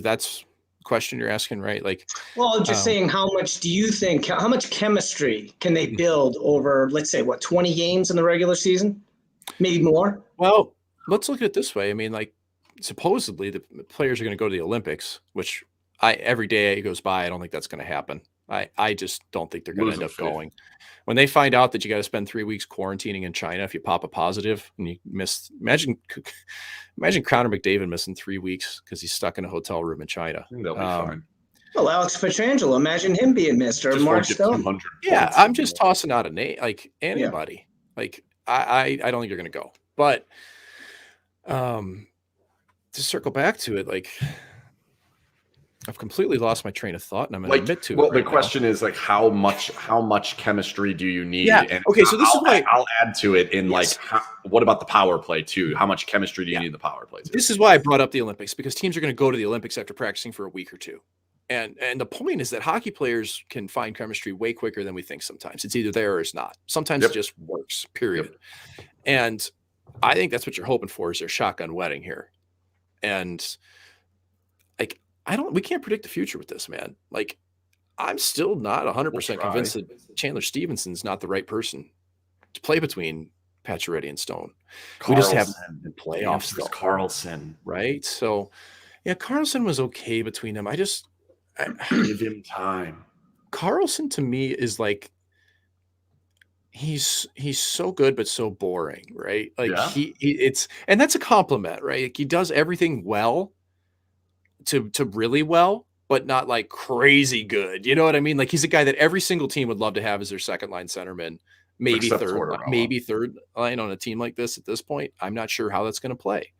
That's the question you're asking, right? Like, well, I'm just saying, how much chemistry can they build over, let's say, 20 games in the regular season? Maybe more? Well, let's look at it this way. I mean, like, supposedly the players are going to go to the Olympics, which every day it goes by, I don't think that's going to happen. I just don't think they're going to end Losing up faith. going. When they find out that you got to spend 3 weeks quarantining in China if you pop a positive and you miss, imagine Connor McDavid missing 3 weeks because he's stuck in a hotel room in China. They'll be fine. Well, Alex Pietrangelo, imagine him being missed, or Just Mark won't get Stone. 200 Yeah, points. I'm just tossing out a name, like anybody. Like I don't think they're going to go. But to circle back to it, like I've completely lost my train of thought, and I'm going to admit to it. Well, right the question is like how much chemistry do you need? Yeah. And Okay. So this is why I'll add to it in Yes. what about the power play too? How much chemistry do you need in the power play too? this is why I brought up the Olympics, because teams are going to go to the Olympics after practicing for a week or two. And the point is that hockey players can find chemistry way quicker than we think sometimes. It's either there or it's not. Sometimes it just works, period. And I think that's what you're hoping for is their shotgun wedding here. And like, we can't predict the future with this, man. Like, I'm still not 100% convinced that Chandler Stevenson's not the right person to play between Pacioretty and Stone. We just haven't been playoffs though. Carlson, right? So, yeah, Carlson was okay between them. give him time. Carlson to me is like he's so good but so boring, right? Like and that's a compliment, right? Like he does everything well to really well, but not like crazy good. You know what I mean? Like he's a guy that every single team would love to have as their second line centerman, maybe third line on a team like this at this point. I'm not sure how that's going to play.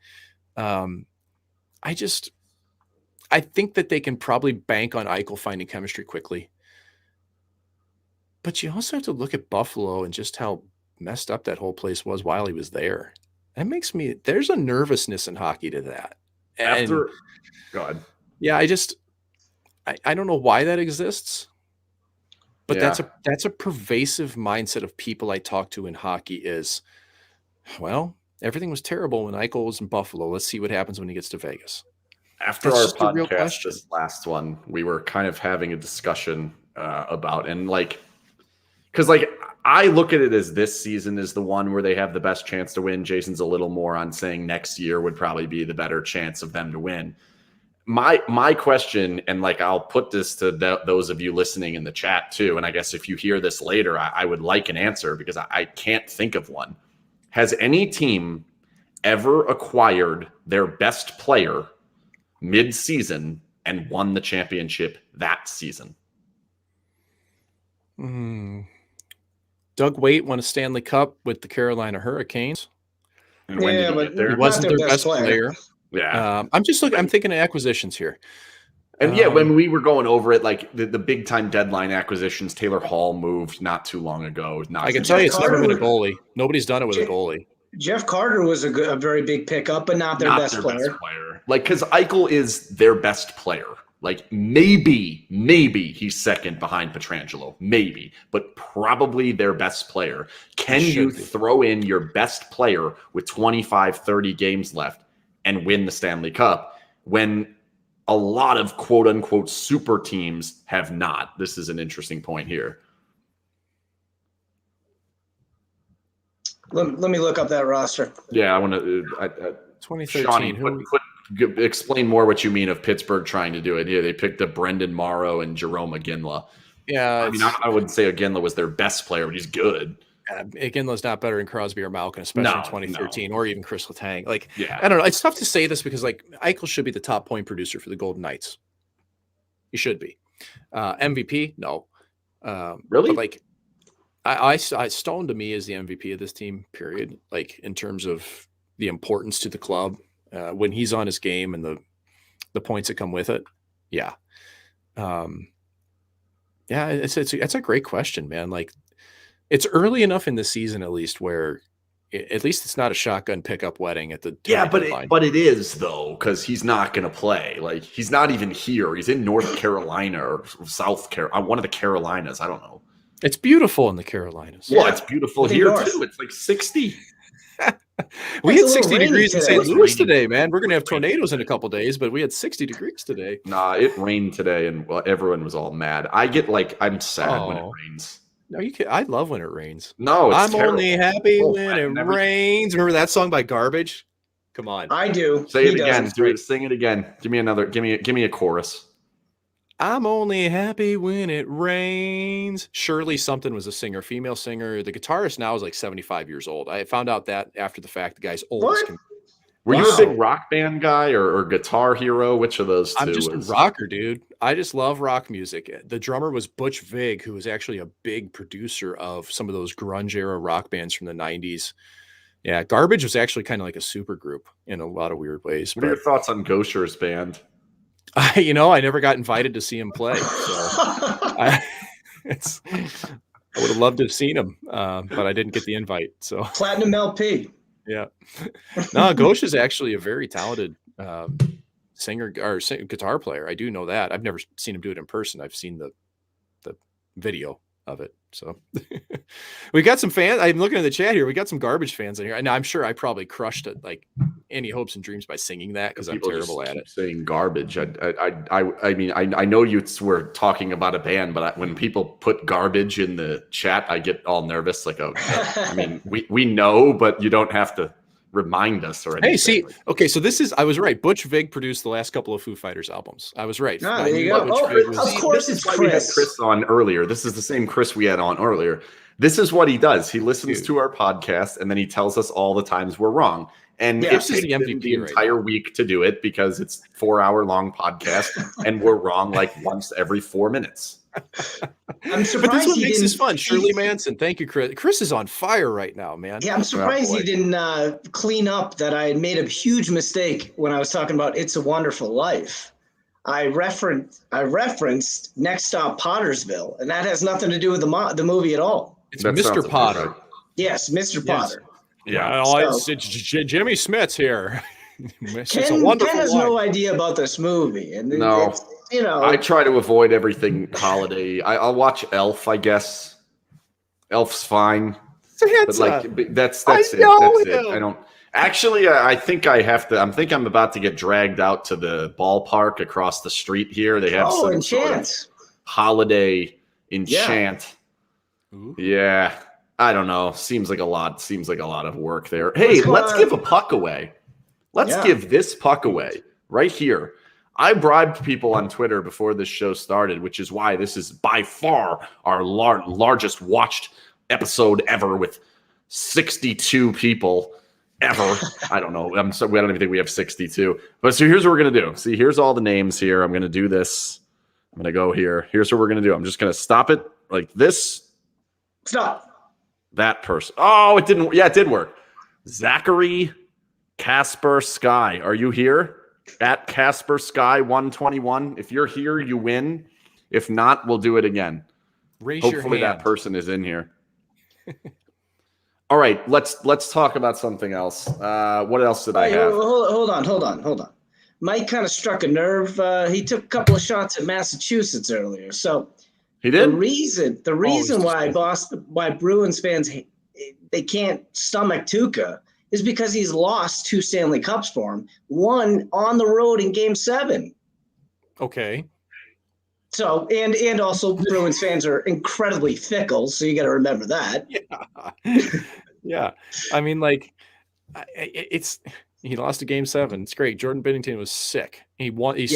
I think that they can probably bank on Eichel finding chemistry quickly. But you also have to look at Buffalo and just how messed up that whole place was while he was there. That makes me, there's a nervousness in hockey to that. Go ahead. Yeah, I don't know why that exists, but that's a pervasive mindset of people I talk to in hockey is, well, everything was terrible when Eichel was in Buffalo. Let's see what happens when he gets to Vegas. After our podcast, this last one, we were kind of having a discussion about, and like, because like I look at it as this season is the one where they have the best chance to win. Jason's a little more on saying next year would probably be the better chance of them to win. My question, and like I'll put this to those of you listening in the chat too, and I guess if you hear this later, I would like an answer because I can't think of one. Has any team ever acquired their best player mid-season and won the championship that season? Doug Waite won a Stanley Cup with the Carolina Hurricanes. And when did he get there? He wasn't their best player. Yeah. I'm thinking of acquisitions here. And when we were going over it, like the big time deadline acquisitions, Taylor Hall moved not too long ago. I can tell you it's never been a goalie. Nobody's done it with a goalie. Jeff Carter was a very big pickup, but not their best player. Like, because Eichel is their best player. Like, maybe he's second behind Pietrangelo. Maybe. But probably their best player. Can you throw in your best player with 25, 30 games left and win the Stanley Cup when a lot of quote-unquote super teams have not? This is an interesting point here. Let me look up that roster. Yeah, I want to. 2013. Shawnee, explain more what you mean of Pittsburgh trying to do it. Yeah, they picked up Brendan Morrow and Jerome Iginla. Yeah, I mean, I wouldn't say Iginla was their best player, but he's good. Iginla's not better than Crosby or Malkin, especially in 2013, or even Chris Letang. Like, yeah. I don't know. It's tough to say this because like Eichel should be the top point producer for the Golden Knights. He should be. MVP, no. Really? But like, I Stone to me is the MVP of this team, period. Like in terms of the importance to the club when he's on his game and the points that come with it. Yeah. Yeah, it's a great question, man. Like it's early enough in the season, at least where at least it's not a shotgun pickup wedding at the but it is though, because he's not going to play. Like he's not even here. He's in North Carolina or South Carolina, one of the Carolinas. I don't know. It's beautiful in the Carolinas. Well, it's beautiful here too. It's like 60. We had 60 degrees in St. Louis today, man. We're going to have tornadoes in a couple days, but we had 60 degrees today. Nah, it rained today, and everyone was all mad. I'm sad when it rains. No, I love when it rains. No, I'm terrible. Only happy when it rains. Remember that song by Garbage? Come on. I do. Say it again. Sing it again. Give me a chorus. I'm only happy when it rains. Shirley something was a singer, female singer. The guitarist now is like 75 years old. I found out that after the fact. The guy's old as What? can. Were you a Wow. big rock band guy or guitar hero? Which of those I'm two just a was? rocker, dude. I just love rock music. The drummer was Butch Vig, who was actually a big producer of some of those grunge era rock bands from the 90s. Yeah, Garbage was actually kind of like a super group in a lot of weird ways. What are But your thoughts on Gosher's band? I never got invited to see him play. So I would have loved to have seen him, but I didn't get the invite. So Platinum LP. yeah, no, Ghosh is actually a very talented singer or guitar player. I do know that. I've never seen him do it in person. I've seen the video of it. So we got some fans. I'm looking at the chat here. We got some Garbage fans in here. And I'm sure I probably crushed it like any hopes and dreams by singing that because I'm terrible at it. Saying Garbage. I mean, I know you were talking about a band, but when people put Garbage in the chat, I get all nervous. Like, I mean, we know, but you don't have to remind us or anything. Hey, see, okay, so I was right. Butch Vig produced the last couple of Foo Fighters albums. I was right. Ah, there you go. Of course it's Chris. We had Chris on earlier. This is the same Chris we had on earlier. This is what he does. He listens to our podcast, and then he tells us all the times we're wrong. And it takes him the entire week to do it because it's 4-hour-long podcast, and we're wrong like once every 4 minutes. I'm surprised but this one makes this fun. Shirley Manson, thank you, Chris. Chris is on fire right now, man. Yeah, I'm surprised he didn't clean up that I had made a huge mistake when I was talking about It's a Wonderful Life. I referenced Next Stop Pottersville, and that has nothing to do with the movie at all. It's Mr. Potter. Yes, Mr. Potter. Yeah, it's Jimmy Smits here. Ken has no idea about this movie, and no. I try to avoid everything holiday. I'll watch Elf, I guess. Elf's fine. But like that's it. I don't actually I think I have to. I'm about to get dragged out to the ballpark across the street here. They have some sort of holiday enchant. Yeah. I don't know. Seems like a lot of work there. Hey, let's give a puck away. Let's give this puck away right here. I bribed people on Twitter before this show started, which is why this is by far our largest watched episode ever with 62 people ever. I don't know. I don't even think we have 62. But so here's what we're going to do. See, here's all the names here. I'm going to do this. I'm going to go here. Here's what we're going to do. I'm just going to stop it like this. Stop. That person. Oh, it didn't. Yeah, it did work. Zachary Casper Sky. Are you here? At Casper Sky 121. If you're here, you win. If not, we'll do it again. Hopefully that person is in here. All right, let's talk about something else. What else did I have? Hold on. Mike kind of struck a nerve. He took a couple of shots at Massachusetts earlier. So he did. The reason why Bruins fans they can't stomach Tuukka is because he's lost 2 Stanley Cups for him, one on the road in Game 7. Okay. So, and also Bruins fans are incredibly fickle, so you got to remember that. Yeah. Yeah. I mean, like, he lost a Game 7. It's great. Jordan Binnington was sick. He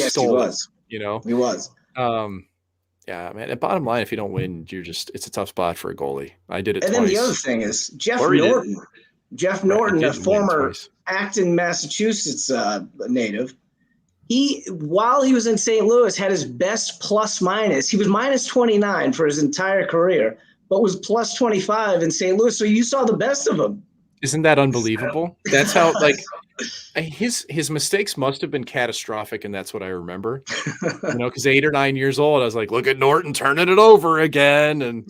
stole. He was. He was. Yeah, man. At bottom line, if you don't win, it's a tough spot for a goalie. I did it and twice. Then the other thing is Jeff Norton, a former Acton, Massachusetts native, while he was in St. Louis, had his best plus minus. He was minus 29 for his entire career, but was plus 25 in St. Louis. So you saw the best of him. Isn't that unbelievable? That's how, like, his mistakes must have been catastrophic, and that's what I remember. Because 8 or 9 years old, I was like, look at Norton turning it over again. And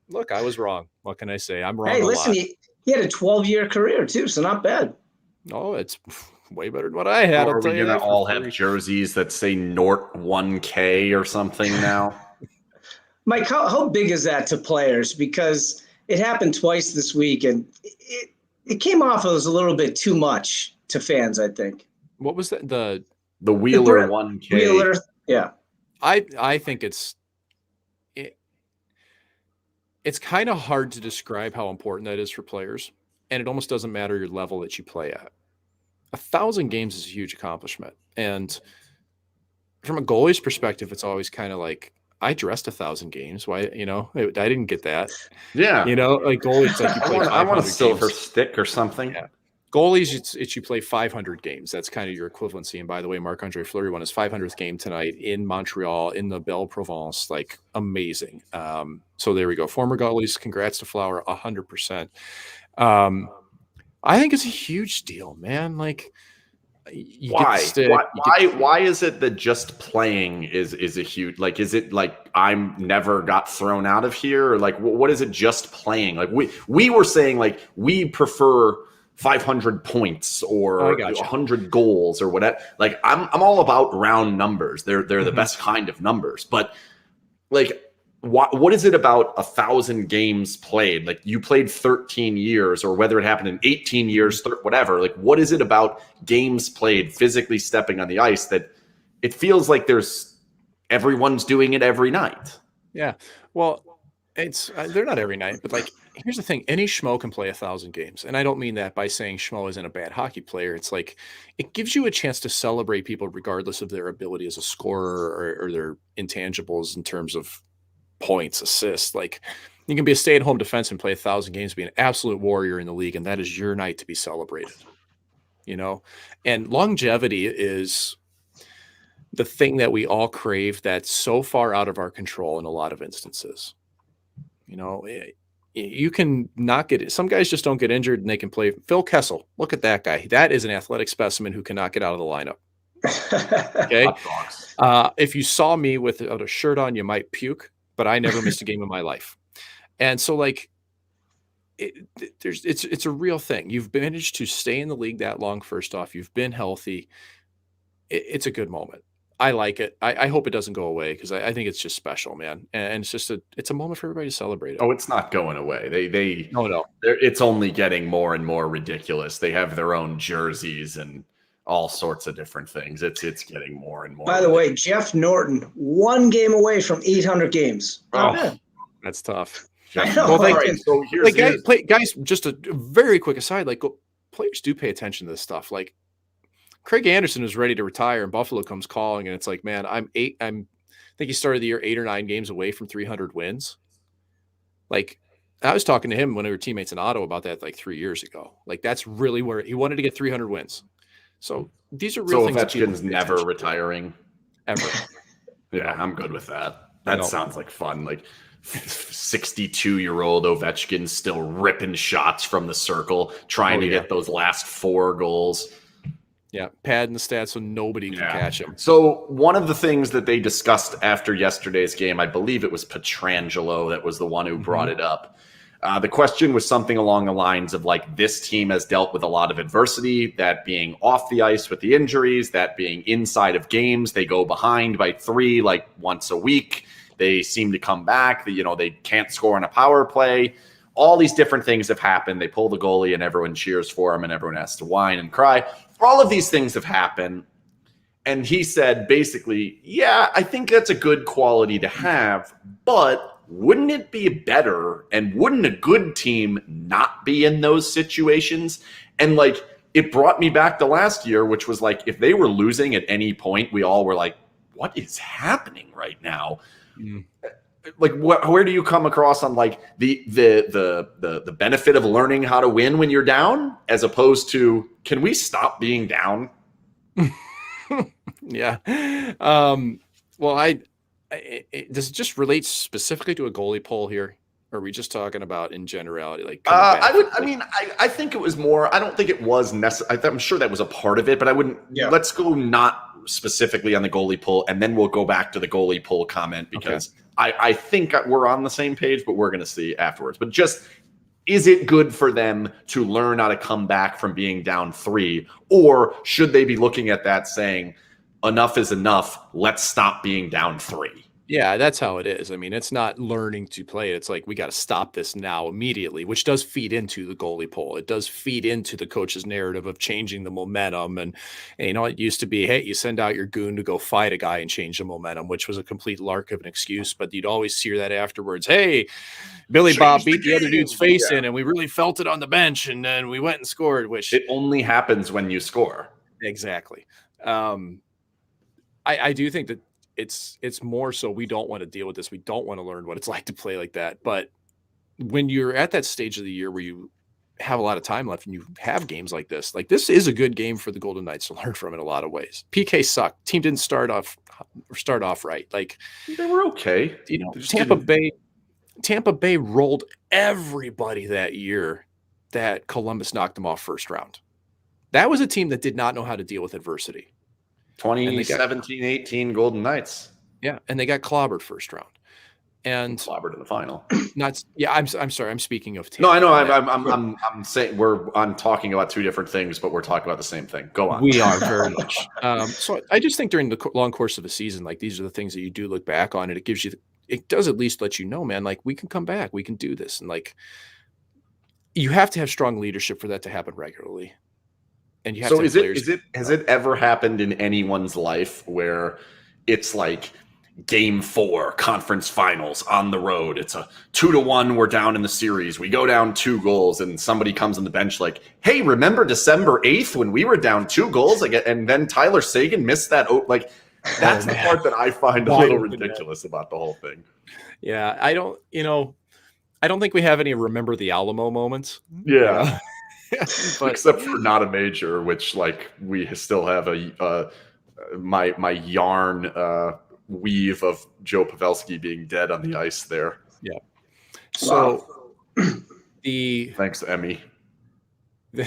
look, I was wrong. What can I say? I'm wrong. Hey, listen, he had a 12-year career too, so not bad. Oh, it's way better than what I had. Are we going to all have jerseys that say Nort 1K or something now? Mike, how big is that to players? Because it happened twice this week, and it came off as a little bit too much to fans, I think. What was that? The Wheeler 1K. Wheeler, yeah. I think it's kind of hard to describe how important that is for players, and it almost doesn't matter your level that you play at. 1,000 games is a huge accomplishment, and from a goalie's perspective, it's always kind of like, I dressed 1,000 games. Why, I didn't get that. Yeah. Like goalies, like you play I want a 500 silver games. stick or something. Yeah. Goalies, it's you play 500 games. That's kind of your equivalency. And by the way, Marc-Andre Fleury won his 500th game tonight in Montreal in the Belle Provence. Like, amazing. So there we go. Former goalies, congrats to Flower, 100%. I think it's a huge deal, man. Like, Why is it that just playing is a huge, like, is it like I'm never got thrown out of here, or like what is it just playing? Like we were saying like we prefer 500 points or 100 goals or whatever. Like I'm all about round numbers. They're the best kind of numbers. But like what is it about 1,000 games played? Like you played 13 years, or whether it happened in 18 years, whatever. Like what is it about games played, physically stepping on the ice, that it feels like everyone's doing it every night? Yeah. Well, it's they're not every night, but like, here's the thing: any schmo can play 1,000 games, and I don't mean that by saying schmo isn't a bad hockey player. It's like it gives you a chance to celebrate people regardless of their ability as a scorer or their intangibles in terms of points, assists. Like you can be a stay-at-home defenseman, play 1,000 games, be an absolute warrior in the league, and that is your night to be celebrated. And longevity is the thing that we all crave that's so far out of our control in a lot of instances. You can not get it. Some guys just don't get injured and they can play. Phil Kessel, look at that guy. That is an athletic specimen who cannot get out of the lineup. Okay. If you saw me without a shirt on, you might puke, but I never missed a game in my life. And so like, it's a real thing. You've managed to stay in the league that long. First off, you've been healthy. It's a good moment. I like it. I hope it doesn't go away, because I think it's just special, man. And it's just it's a moment for everybody to celebrate it. Oh, it's not going away. No. It's only getting more and more ridiculous. They have their own jerseys and all sorts of different things. It's getting more and more. By the way, Jeff Norton, 1 game away from 800 games. Oh, that's tough. I know. Well, right. So guys, just a very quick aside, like players do pay attention to this stuff. Like Craig Anderson is ready to retire and Buffalo comes calling, and it's like, man, I think he started the year 8 or 9 games away from 300 wins. Like I was talking to him when we were teammates in Ottawa about that like 3 years ago. Like that's really where he wanted to get 300 wins. So these are real things. Ovechkin's never retiring ever. Yeah, I'm good with that. That sounds like fun. Like 62-year-old Ovechkin still ripping shots from the circle, trying to get those last 4 goals. Yeah, padding the stats so nobody can catch him. So one of the things that they discussed after yesterday's game, I believe it was Pietrangelo that was the one who brought it up. The question was something along the lines of like, this team has dealt with a lot of adversity, that being off the ice with the injuries, that being inside of games, they go behind by 3 like once a week. They seem to come back. They can't score on a power play. All these different things have happened. They pull the goalie and everyone cheers for him and everyone has to whine and cry. All of these things have happened. And he said, basically, yeah, I think that's a good quality to have, but wouldn't it be better, and wouldn't a good team not be in those situations? And like, it brought me back to last year, which was like, if they were losing at any point, we all were like, what is happening right now? Like, where do you come across on like the benefit of learning how to win when you're down, as opposed to, can we stop being down? Yeah. Well, does it just relate specifically to a goalie poll here? Or are we just talking about in generality? Like, I think it was more. I don't think it was necessary. I'm sure that was a part of it, but I wouldn't. Yeah. Let's go not specifically on the goalie poll, and then we'll go back to the goalie poll comment, because I think we're on the same page, but we're going to see afterwards. But just, is it good for them to learn how to come back from being down 3, or should they be looking at that saying, enough is enough, let's stop being down 3? Yeah, that's how it is. I mean, it's not learning to play. It's like, we got to stop this now immediately, which does feed into the goalie poll. It does feed into the coach's narrative of changing the momentum. And it used to be, hey, you send out your goon to go fight a guy and change the momentum, which was a complete lark of an excuse. But you'd always hear that afterwards. Hey, Billy Bob beat the other dude's face in, and we really felt it on the bench, and then we went and scored, which it only happens when you score. Exactly. I do think that it's more so we don't want to deal with this. We don't want to learn what it's like to play like that. But when you're at that stage of the year where you have a lot of time left and you have games like this is a good game for the Golden Knights to learn from in a lot of ways. PK sucked. Team didn't start off right. Like, they were okay. You know, Tampa Bay rolled everybody that year that Columbus knocked them off first round. That was a team that did not know how to deal with adversity. 2017-18 Golden Knights. Yeah, and they got clobbered first round. And clobbered in the final. I'm sorry. I'm speaking of Tampa. No, I know. I'm saying I'm talking about two different things, but we're talking about the same thing. Go on. We are very much. So I just think during the long course of a season, like these are the things that you do look back on, and it gives you, it does at least let you know, man, like we can come back, we can do this, and like you have to have strong leadership for that to happen regularly. And you have to have players. Has it ever happened in anyone's life where it's like Game 4 conference finals on the road? It's a 2-1. We're down in the series. We go down 2 goals, and somebody comes on the bench like, "Hey, remember December 8th when we were down 2 goals?" And then Tyler Seguin missed that. Like, that's the part that I find a little ridiculous about the whole thing. Yeah, I don't think we have any remember the Alamo moments. Yeah. But, except for not a major, which like we still have my yarn weave of Joe Pavelski being dead on the ice there. Yeah. So thanks, Emmy. There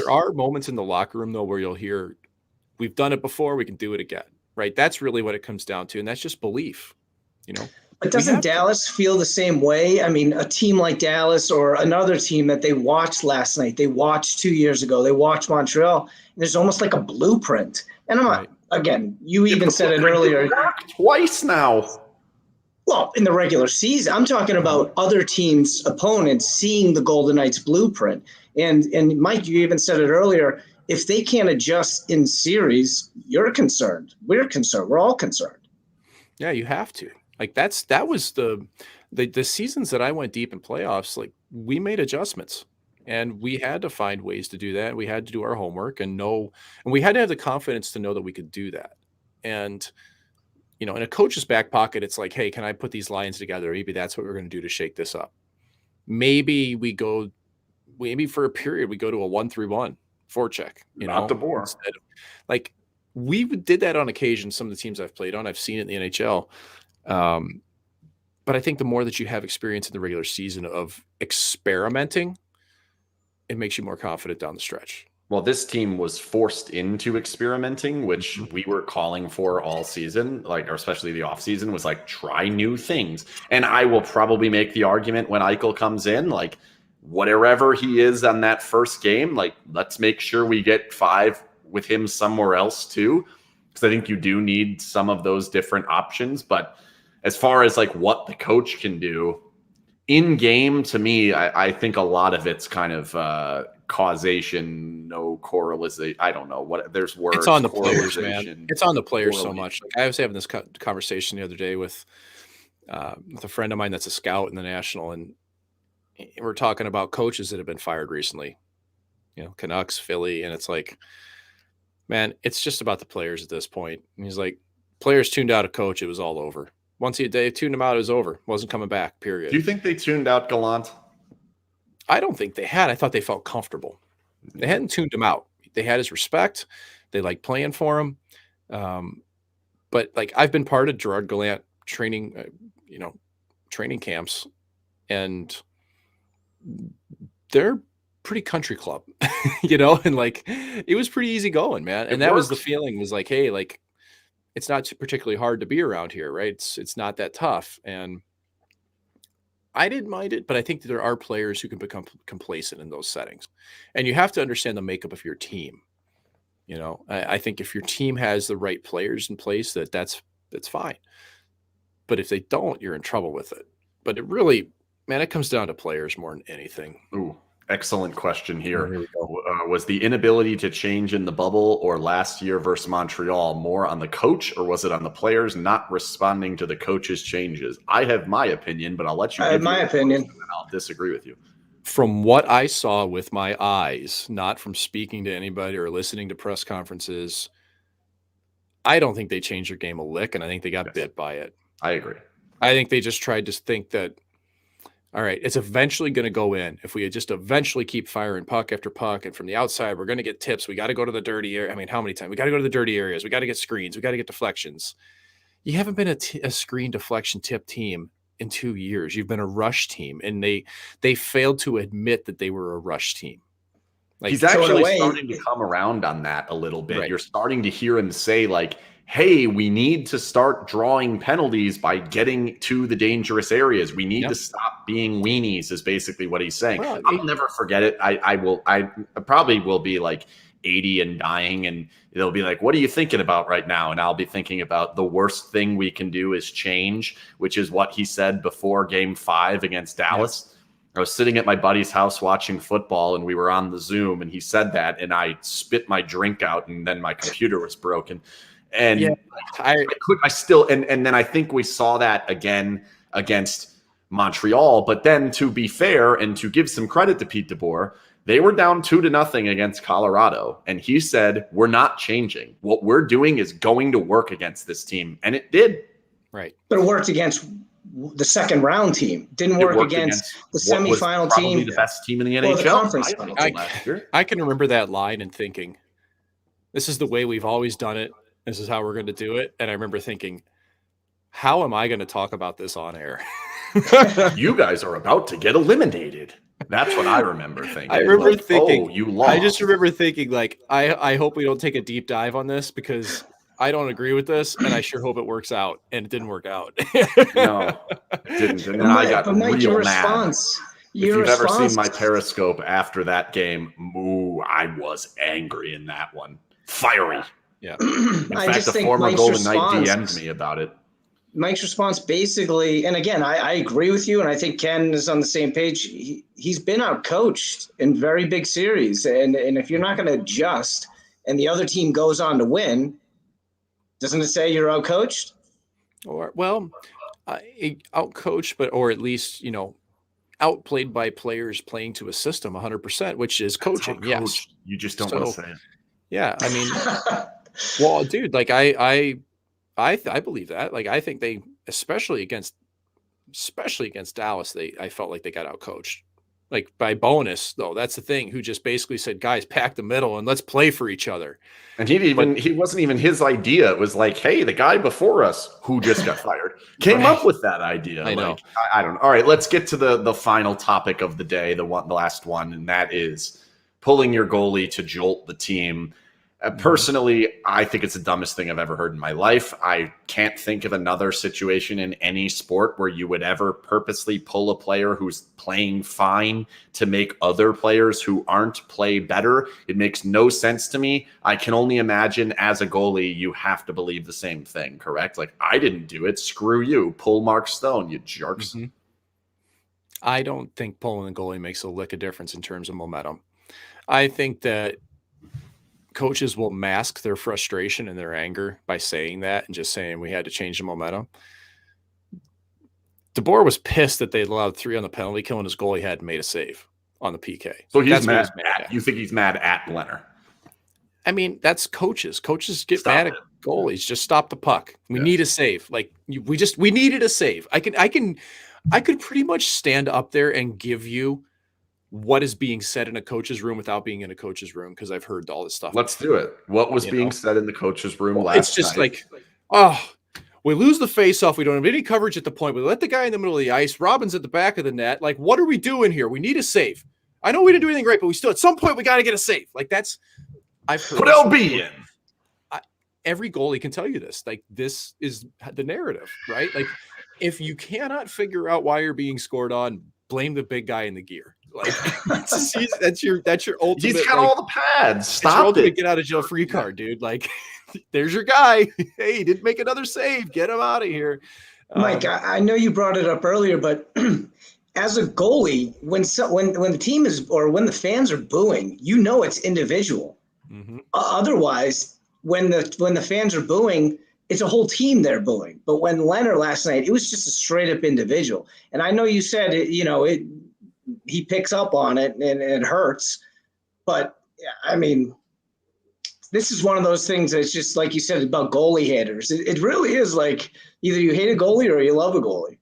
are moments in the locker room though where you'll hear, "We've done it before, we can do it again." Right? That's really what it comes down to, and that's just belief. You know. But doesn't Dallas feel the same way? I mean, a team like Dallas or another team that they watched last night, they watched 2 years ago, they watched Montreal. There's almost like a blueprint. And I'm not, again, you even said it earlier. Twice now. Well, in the regular season, I'm talking about other teams' opponents seeing the Golden Knights blueprint. And Mike, you even said it earlier. If they can't adjust in series, you're concerned. We're concerned. We're all concerned. Yeah, you have to. Like that was the seasons that I went deep in playoffs. Like we made adjustments, and we had to find ways to do that. We had to do our homework and we had to have the confidence to know that we could do that. And you know, in a coach's back pocket, it's like, hey, can I put these lines together? Maybe that's what we're going to do to shake this up. Maybe for a period we go to a 1-3-1 forecheck. You know, not the bore. Like we did that on occasion. Some of the teams I've played on, I've seen it in the NHL. But I think the more that you have experience in the regular season of experimenting, it makes you more confident down the stretch. Well, this team was forced into experimenting, which we were calling for all season, like, or especially the off season, was like, try new things. And I will probably make the argument when Eichel comes in, like, whatever he is on that first game, like, let's make sure we get 5 with him somewhere else too. Because I think you do need some of those different options. But as far as like what the coach can do in game, to me, I think a lot of it's kind of causation, no correlation. I don't know what there's words. It's on the players, man. It's on the players so much. Like, I was having this conversation the other day with a friend of mine that's a scout in the National, and we're talking about coaches that have been fired recently. You know, Canucks, Philly, and it's like, man, it's just about the players at this point. And he's like, players tuned out a coach, it was all over. Once they tuned him out, it was over. Wasn't coming back, period. Do you think they tuned out Gallant? I don't think they had. I thought they felt comfortable. They hadn't tuned him out. They had his respect. They liked playing for him. But like, I've been part of Gerard Gallant training camps, and they're pretty country club, you know, and like, it was pretty easy going, man. And that was the feeling, was like, hey, like, it's not particularly hard to be around here, right? It's not that tough. And I didn't mind it, but I think that there are players who can become complacent in those settings. And you have to understand the makeup of your team. You know, I think if your team has the right players in place, that's fine. But if they don't, you're in trouble with it. But it really, man, it comes down to players more than anything. Ooh, excellent question here. Was the inability to change in the bubble or last year versus Montreal more on the coach, or was it on the players not responding to the coach's changes? I have my opinion, but I'll let you. I have my opinion. And then I'll disagree with you. From what I saw with my eyes, not from speaking to anybody or listening to press conferences, I don't think they changed their game a lick, and I think they got bit by it. I agree. I think they just tried to think that, all right, it's eventually going to go in. If we just eventually keep firing puck after puck, and from the outside, we're going to get tips. We got to go to the dirty area. I mean, how many times? We got to go to the dirty areas. We got to get screens. We got to get deflections. You haven't been a screen deflection tip team in 2 years. You've been a rush team, and they failed to admit that they were a rush team. Like, he's actually starting to come around on that a little bit. Right. You're starting to hear him say, like, hey, we need to start drawing penalties by getting to the dangerous areas. We need to stop being weenies, is basically what he's saying. Well, I'll never forget it. I probably will be like 80 and dying, and they'll be like, what are you thinking about right now? And I'll be thinking about the worst thing we can do is change, which is what he said before Game 5 against Dallas. I was sitting at my buddy's house watching football, and we were on the Zoom, and he said that, and I spit my drink out, and then my computer was broken. And and then I think we saw that again against Montreal. But then, to be fair and to give some credit to Pete DeBoer, they were down 2-0 against Colorado, and he said, we're not changing. What we're doing is going to work against this team, and it did. Right. But it worked against the second round team. Didn't work against the semifinal team. The best team in the NHL. I can remember that line and thinking, this is the way we've always done it. This is how we're going to do it. And I remember thinking, how am I going to talk about this on air? You guys are about to get eliminated. That's what I remember thinking. I remember like, thinking, oh, you lost. I just remember thinking, like, I hope we don't take a deep dive on this because I don't agree with this, and I sure hope it works out. And it didn't work out. No, it didn't. And I got real mad. If you've ever seen my Periscope after that game, I was angry in that one. Fiery. Yeah. In fact, the former Golden Knight DM'd me about it. Mike's response basically, and again, I agree with you, and I think Ken is on the same page. He's been outcoached in very big series, and if you're not going to adjust and the other team goes on to win, doesn't it say you're outcoached? Or outcoached, or at least, outplayed by players playing to a system 100%, which is coaching. Yes. You just don't want to say it. Yeah. I mean, well, dude, like I believe that. Like, I think they, especially against Dallas, I felt like they got outcoached. Like, by Bonus, though, that's the thing, who just basically said, guys, pack the middle and let's play for each other. And he wasn't even his idea. It was like, hey, the guy before us who just got fired came up with that idea. I know. I don't know. All right, let's get to the final topic of the day, the last one, and that is pulling your goalie to jolt the team. Personally, I think it's the dumbest thing I've ever heard in my life. I can't think of another situation in any sport where you would ever purposely pull a player who's playing fine to make other players who aren't play better. It makes no sense to me. I can only imagine as a goalie, you have to believe the same thing, correct? Like, I didn't do it. Screw you. Pull Mark Stone, you jerks. Mm-hmm. I don't think pulling the goalie makes a lick of difference in terms of momentum. I think that coaches will mask their frustration and their anger by saying that and just saying we had to change the momentum. DeBoer was pissed that they allowed 3 on the penalty kill and his goalie hadn't made a save on the PK. So he's mad at. You think he's mad at Lehner? I mean, that's coaches. Coaches get mad at goalies. Just stop the puck. We need a save. Like, we needed a save. I could pretty much stand up there and give you what is being said in a coach's room without being in a coach's room, because I've heard all this stuff. Let's do it. What was being said in the coach's room last night? It's just like, oh, we lose the face-off. We don't have any coverage at the point. We let the guy in the middle of the ice. Robin's at the back of the net. Like, what are we doing here? We need a save. I know we didn't do anything great, but we still, at some point, we got to get a save. Like, that's, I've heard. Put LB in. Every goalie can tell you this. Like, this is the narrative, right? Like, if you cannot figure out why you're being scored on, blame the big guy in the gear. Like, that's your ultimate. He's got all the pads. Stop it. Get out of jail free card, dude. Like, there's your guy. Hey, he didn't make another save. Get him out of here. Mike, I know you brought it up earlier, but as a goalie, when the team is, or when the fans are booing, it's individual. Mm-hmm. Otherwise, when the fans are booing, it's a whole team they're booing. But when Lehner last night, it was just a straight up individual. And I know you said he picks up on it and it hurts, but I mean, this is one of those things that's just like you said about goalie haters. It really is like either you hate a goalie or you love a goalie.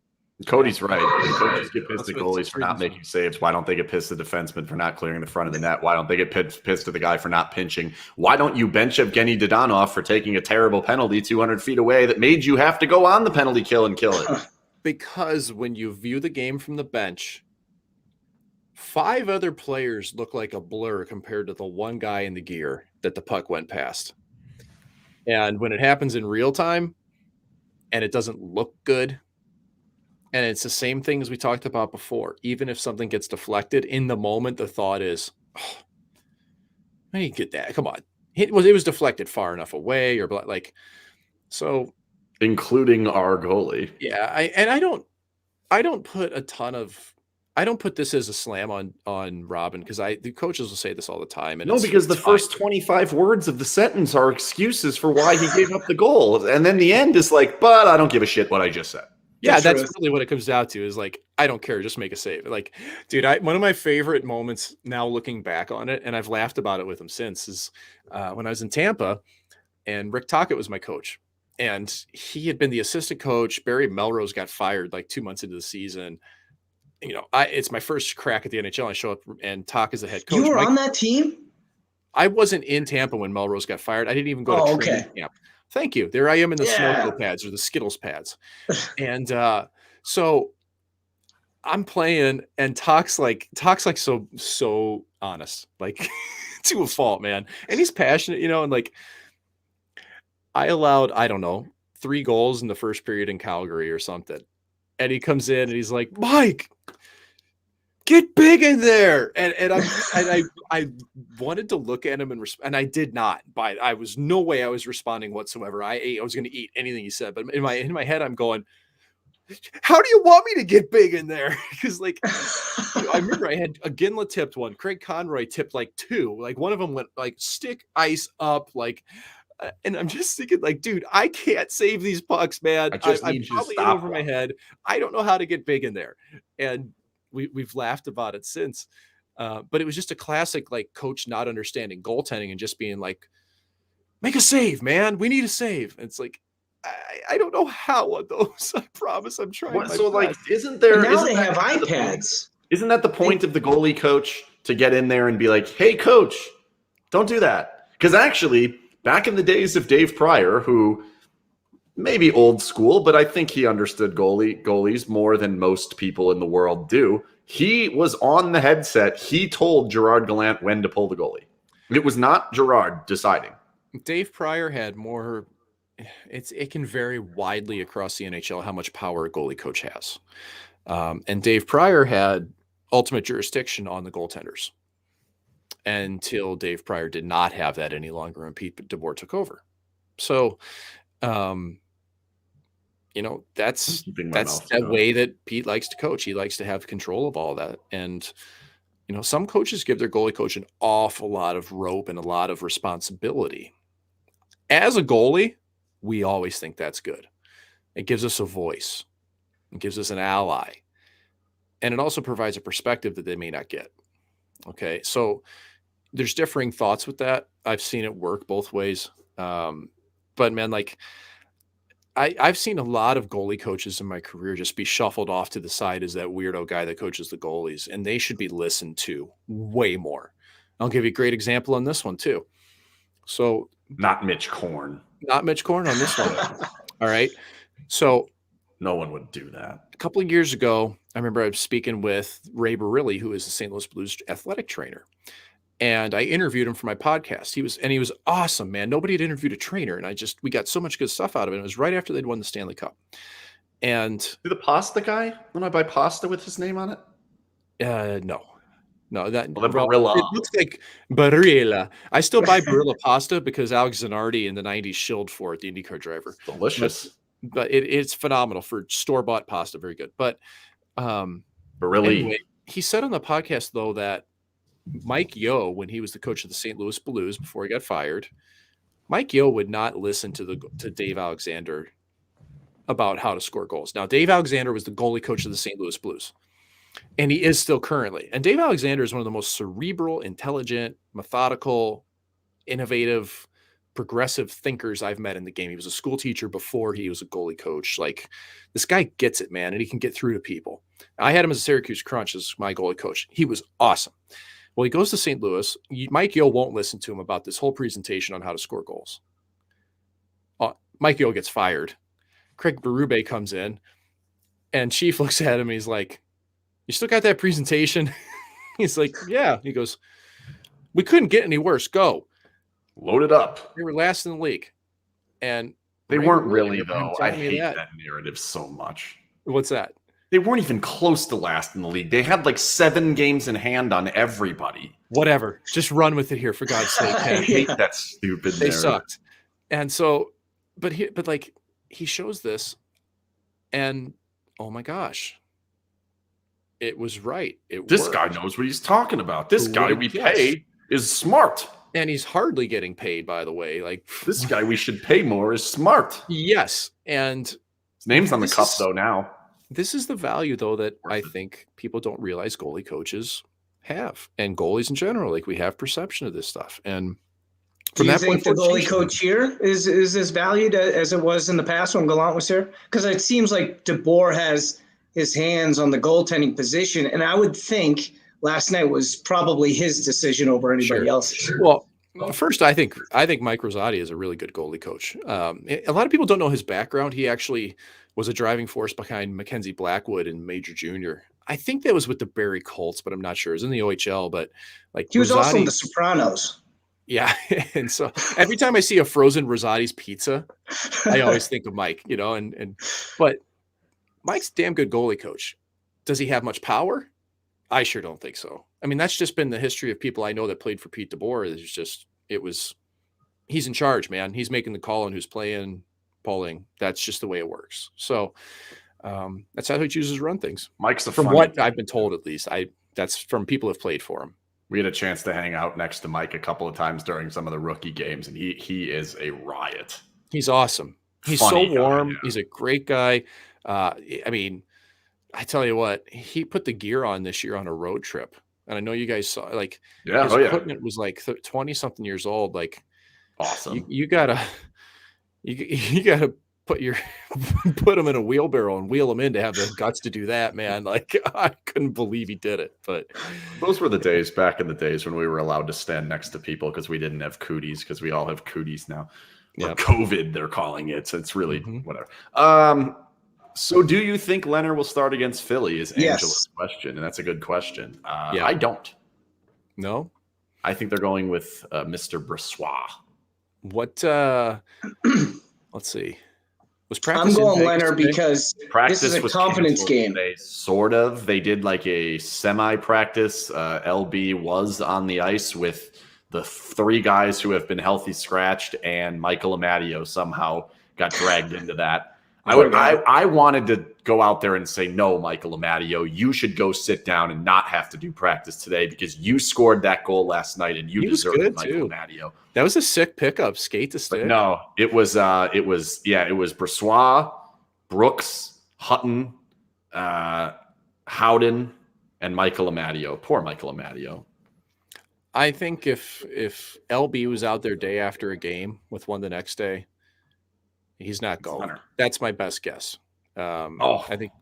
Cody's right. Coaches get pissed at goalies for not making saves. Why don't they get pissed at the defenseman for not clearing the front of the net? Why don't they get pissed at the guy for not pinching? Why don't you bench Evgeny Dodonov for taking a terrible penalty 200 feet away that made you have to go on the penalty kill and kill it? Because when you view the game from the bench, 5 other players look like a blur compared to the one guy in the gear that the puck went past. And when it happens in real time and it doesn't look good, and it's the same thing as we talked about before. Even if something gets deflected, in the moment, the thought is, oh, I didn't get that. Come on. It was deflected far enough away or like, so. Including our goalie. Yeah. I don't put a ton of, I don't put this as a slam on Robin because the coaches will say this all the time. And because the first 25 words of the sentence are excuses for why he gave up the goal. And then the end is like, but I don't give a shit what I just said. Yeah, that's really what it comes down to is like, I don't care. Just make a save. Like, dude, one of my favorite moments now looking back on it, and I've laughed about it with him since, is when I was in Tampa and Rick Tocchet was my coach. And he had been the assistant coach. Barry Melrose got fired like 2 months into the season. You know, it's my first crack at the NHL. I show up and Tocchet is the head coach. You were on that team? I wasn't in Tampa when Melrose got fired. I didn't even go to training camp. Thank you. There I am in the snorkel pads or the Skittles pads. And so I'm playing and Tocchet's like so honest, like to a fault, man. And he's passionate, and like I allowed, I don't know, 3 goals in the first period in Calgary or something. And he comes in and he's like, Mike, get big in there. And I wanted to look at him and I did not. I was no way I was responding whatsoever. I was going to eat anything he said. But in my head, I'm going, how do you want me to get big in there? Because like, I remember I had a Ginla tipped one. Craig Conroy tipped like 2. Like one of them went like stick ice up, like. And I'm just thinking, like, dude, I can't save these pucks, man. I'm probably in over my head. I don't know how to get big in there. And we've laughed about it since. But it was just a classic, like, coach not understanding goaltending and just being like, make a save, man. We need a save. And it's like, I don't know how on those. I promise I'm trying. So, like, isn't there? Now they have iPads. Isn't that the point of the goalie coach to get in there and be like, hey, coach, don't do that? Because actually, back in the days of Dave Pryor, who may be old school, but I think he understood goalies more than most people in the world do. He was on the headset. He told Gerard Gallant when to pull the goalie. It was not Gerard deciding. Dave Pryor had more. It can vary widely across the NHL how much power a goalie coach has. And Dave Pryor had ultimate jurisdiction on the goaltenders until Dave Pryor did not have that any longer and Pete DeBoer took over. So, that's that way that Pete likes to coach. He likes to have control of all that. And, some coaches give their goalie coach an awful lot of rope and a lot of responsibility. As a goalie, we always think that's good. It gives us a voice. It gives us an ally. And it also provides a perspective that they may not get. Okay. So there's differing thoughts with that. I've seen it work both ways. But man, like I've seen a lot of goalie coaches in my career just be shuffled off to the side as that weirdo guy that coaches the goalies, and they should be listened to way more. I'll give you a great example on this one too. So not Mitch Korn on this one. All right. So no one would do that. A couple of years ago, I remember I was speaking with Ray Barilli, who is the St. Louis Blues athletic trainer. And I interviewed him for my podcast. He was awesome, man. Nobody had interviewed a trainer. And we got so much good stuff out of it. It was right after they'd won the Stanley Cup. And the pasta guy, when I buy pasta with his name on it? No, that Barilla. It looks like Barilla. I still buy Barilla pasta because Alex Zanardi in the 90s shilled for it, the IndyCar driver. Delicious. But it's phenomenal for store-bought pasta. Very good. But Barilla. Anyway, he said on the podcast, though, that Mike Yeo, when he was the coach of the St. Louis Blues before he got fired, Mike Yeo would not listen to Dave Alexander about how to score goals. Now, Dave Alexander was the goalie coach of the St. Louis Blues, and he is still currently. And Dave Alexander is one of the most cerebral, intelligent, methodical, innovative progressive thinkers I've met in the game. He was a school teacher before he was a goalie coach. Like, this guy gets it, man, and he can get through to people. I had him as a Syracuse Crunch as my goalie coach. He was awesome. Well, he goes to St. Louis. Mike Yeo won't listen to him about this whole presentation on how to score goals. Mike Yeo gets fired. Craig Berube comes in, and Chief looks at him. He's like, "You still got that presentation?" He's like, "Yeah." He goes, "We couldn't get any worse. Go." Load it up. They were last in the league. And they weren't really, though. I hate that narrative so much. What's that? They weren't even close to last in the league. They had like 7 games in hand on everybody. Whatever. Just run with it here, for God's sake. I hate that stupid They narrative. sucked. And so, but he shows this, and oh my gosh, it was right. This guy knows what he's talking about. This guy we pay is smart. And he's hardly getting paid, by the way. Like, this guy we should pay more is smart. Yes. And his name's on the cup, though, now. This is the value, though, that I think people don't realize goalie coaches have, and goalies in general. Like, we have perception of this stuff. And do you think the goalie coach here is as valued as it was in the past when Gallant was here? Because it seems like DeBoer has his hands on the goaltending position, and I would think last night was probably his decision over anybody else's. Well, first, I think Mike Rosati is a really good goalie coach. A lot of people don't know his background. He actually was a driving force behind Mackenzie Blackwood in Major Junior. I think that was with the Barrie Colts, but I'm not sure. It was in the OHL, but like he was also in The Sopranos. Yeah, and so every time I see a frozen Rosati's pizza, I always think of Mike. But Mike's a damn good goalie coach. Does he have much power? I sure don't think so. I mean, that's just been the history of people I know that played for Pete DeBoer. He's in charge, man. He's making the call on who's playing, polling. That's just the way it works. So that's how he chooses to run things. Mike's from what I've been told, at least. That's from people who've played for him. We had a chance to hang out next to Mike a couple of times during some of the rookie games, and he is a riot. He's awesome. He's so warm. He's a great guy. I mean, I tell you what, he put the gear on this year on a road trip. And I know you guys saw, like, his equipment was like 20-something years old. Like, awesome. You gotta put him in a wheelbarrow and wheel him in to have the guts to do that, man. Like, I couldn't believe he did it. But those were the days back in the days when we were allowed to stand next to people because we didn't have cooties, because we all have cooties now. Or COVID, they're calling it. So it's really whatever. So do you think Lehner will start against Philly is Angela's question. And that's a good question. I don't. No? I think they're going with Mr. Brossoit. What, let's see. Was practice I'm going Lehner because practice this is a confidence game. They did like a semi-practice. LB was on the ice with the 3 guys who have been healthy scratched, and Michael Amadio somehow got dragged into that. I wanted to go out there and say, no, Michael Amadio, you should go sit down and not have to do practice today because you scored that goal last night and you deserve it, Michael Amadio. That was a sick pickup, skate to stick. But no, it was Brossoit, Brooks, Hutton, Howden, and Michael Amadio. Poor Michael Amadio. I think if LB was out there day after a game with one the next day, he's not going. That's my best guess. I think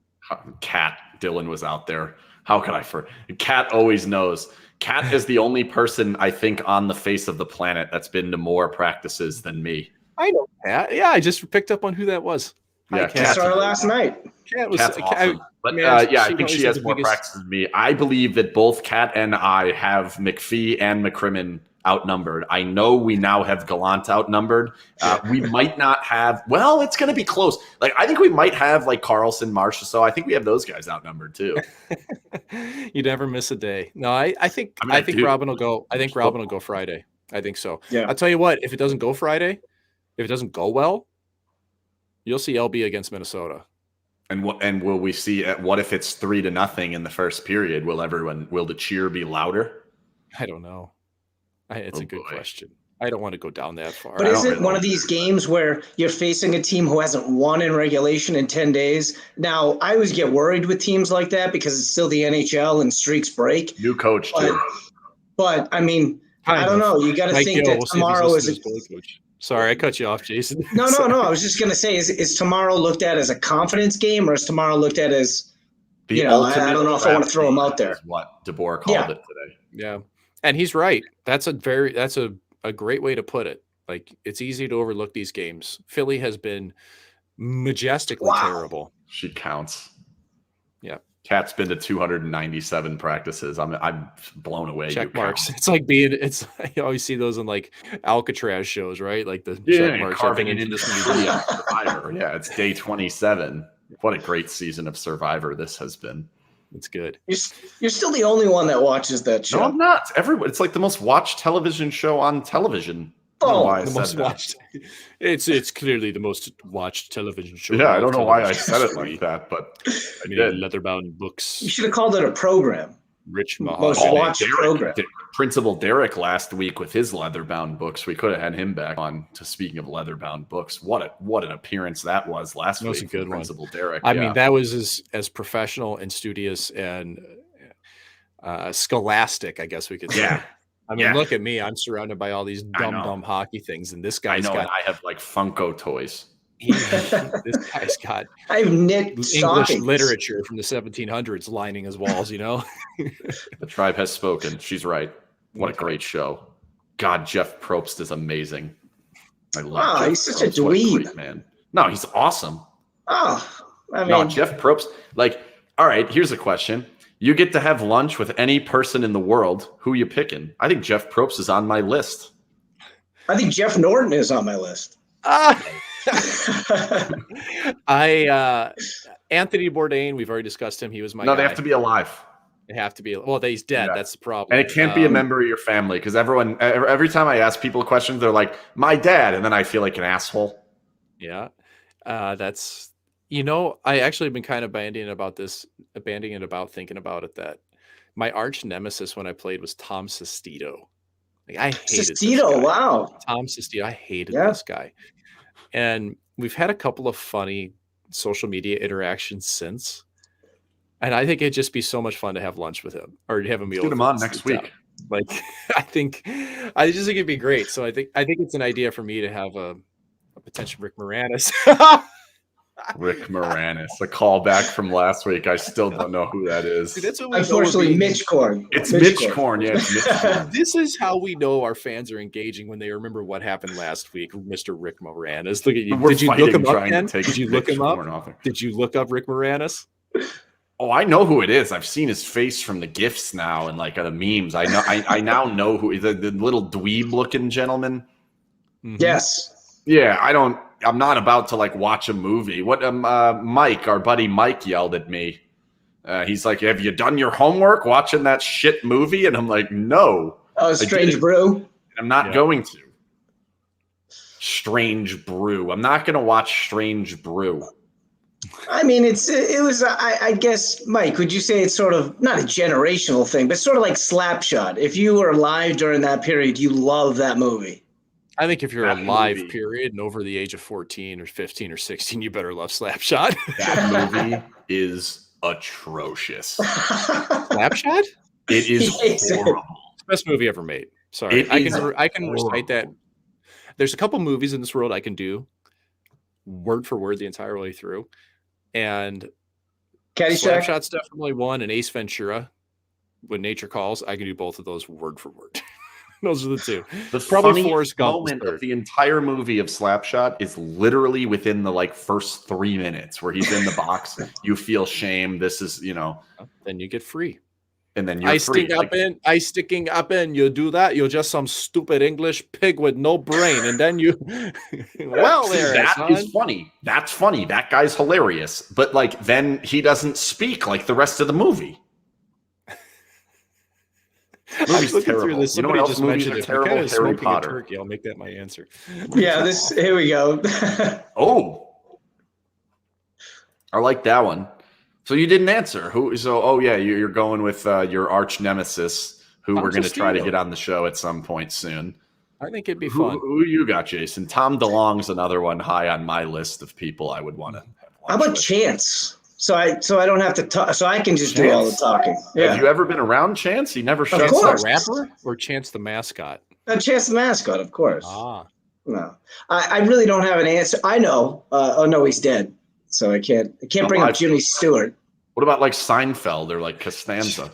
Cat Dillon was out there. How could I forget? Cat always knows. Cat is the only person I think on the face of the planet that's been to more practices than me. I know Cat. Yeah, I just picked up on who that was. Yeah, Cat started last night. Cat's awesome. I think she has more practice than me. I believe that both Cat and I have McPhee and McCrimmon outnumbered. I know we now have Gallant outnumbered. We might not have. Well, it's going to be close. Like, I think we might have like Carlson, Marsh. So I think we have those guys outnumbered too. You never miss a day. No, I think Robin will go. I think Robin will go Friday. I think so. Yeah. I'll tell you what. If it doesn't go Friday, if it doesn't go well, you'll see LB against Minnesota. And will we see? What if it's 3-0 in the first period? Will the cheer be louder? I don't know. It's a good question. I don't want to go down that far. But is it one of these games where you're facing a team who hasn't won in regulation in 10 days? Now, I always get worried with teams like that because it's still the NHL and streaks break. New coach, too. But I mean, I don't know. You got to think that tomorrow is Sorry, I cut you off, Jason. No. I was just going to say, is tomorrow looked at as a confidence game, or is tomorrow looked at as, The I ultimate don't know if I want to throw him trap out there. is what DeBoer called it today. Yeah. And he's right. That's a great way to put it. Like, it's easy to overlook these games. Philly has been majestically terrible. She counts. Yeah. Cat's been to 297 practices. I'm blown away. Check marks. It's like you always see those in like Alcatraz shows, right? Like the check marks carving it into Survivor. Yeah, it's day 27. What a great season of Survivor this has been. It's good. You're still the only one that watches that show. No, I'm not. Everyone. It's like the most watched television show on television. The most watched. It's clearly the most watched television show. Yeah, I don't know why I said it like that, but I mean, leather-bound books. You should have called it a program. Most watched program. Principal Derek last week with his leather-bound books. We could have had him back on. To speaking of leather-bound books, what an appearance that was last week. That was a good one. Principal Derek. I mean, that was as professional and studious and scholastic, I guess we could say. Yeah. I mean, look at me. I'm surrounded by all these dumb hockey things, and this guy's got. I have like Funko toys. This guy's got. I have knit English stockings. literature from the 1700s lining his walls. The tribe has spoken. She's right. What a great show. God, Jeff Probst is amazing. I love. He's such a dweeb, great man. No, he's awesome. Jeff Probst. Like, all right. Here's a question. You get to have lunch with any person in the world. Who you picking? I think Jeff Probst is on my list. I think Jeff Norton is on my list. Anthony Bourdain, we've already discussed him. He was my guy. They have to be alive. They have to be. Well, he's dead. Yeah. That's the problem. And it can't be a member of your family, because every time I ask people questions, they're like, my dad. And then I feel like an asshole. Yeah. That's, I actually have been kind of abandoning it about thinking about it, that my arch nemesis when I played was Tom Sestito. Like, I hated Sestito. Wow. Tom Sestito. I hated this guy. And we've had a couple of funny social media interactions since. And I think it'd just be so much fun to have lunch with him or to have a meal. Get him on next week. Like, I just think it'd be great. So I think it's an idea for me to have a potential Rick Moranis. Rick Moranis, a callback from last week. I still don't know who that is. See, that's what unfortunately Mitch Korn. It's Mitch Korn. Yeah, it's Mitch Korn. This is how we know our fans are engaging when they remember what happened last week, Mr. Rick Moranis. Look at you. Did you look him up, Ken? Did you look him up? Did you look up Rick Moranis? Oh, I know who it is. I've seen his face from the GIFs now and like the memes. I know. I now know who the little dweeb-looking gentleman. Mm-hmm. Yes. Yeah, I'm not about to like watch a movie. What Mike, our buddy Mike, yelled at me. He's like, "Have you done your homework watching that shit movie?" And I'm like, "No." Oh, Strange Brew. I'm not going to. Strange Brew. I'm not going to watch Strange Brew. I mean, it was. I guess, Mike, would you say it's sort of not a generational thing, but sort of like Slapshot? If you were alive during that period, you love that movie. I think if you're alive, period, and over the age of 14 or 15 or 16, you better love Slapshot. That movie is atrocious. Slapshot? It is horrible. It's the best movie ever made. Sorry. I can recite that. There's a couple movies in this world I can do word for word the entire way through. And Slapshot's definitely one, and Ace Ventura, When Nature Calls, I can do both of those word for word. Those are the two. The probably Forrest Gump moment of the entire movie of Slapshot is literally within the first 3 minutes where he's in the box. You feel shame. This is, Then you get free. And then you're free. Sticking up in. You do that. You're just some stupid English pig with no brain. And then you, that is funny. That's funny. That guy's hilarious. But then he doesn't speak like the rest of the movie. Movie's terrible. Somebody just mentioned it. Terrible. Harry Potter. Turkey, I'll make that my answer. Yeah, here we go. Oh, I like that one. So you didn't answer. Who? So, you're going with your arch nemesis, who we're going to try to get on the show at some point soon. I think it'd be fun. Who you got, Jason? Tom DeLonge's another one high on my list of people I would want to have. How about Chance? So I don't have to talk. So I can just do all the talking. Yeah. Have you ever been around Chance? He never shuts up. Rapper or Chance the mascot? Chance the mascot, of course. No, I really don't have an answer. I know. Oh no, he's dead. So I can't bring up Jimmy Stewart. What about like Seinfeld or like Costanza?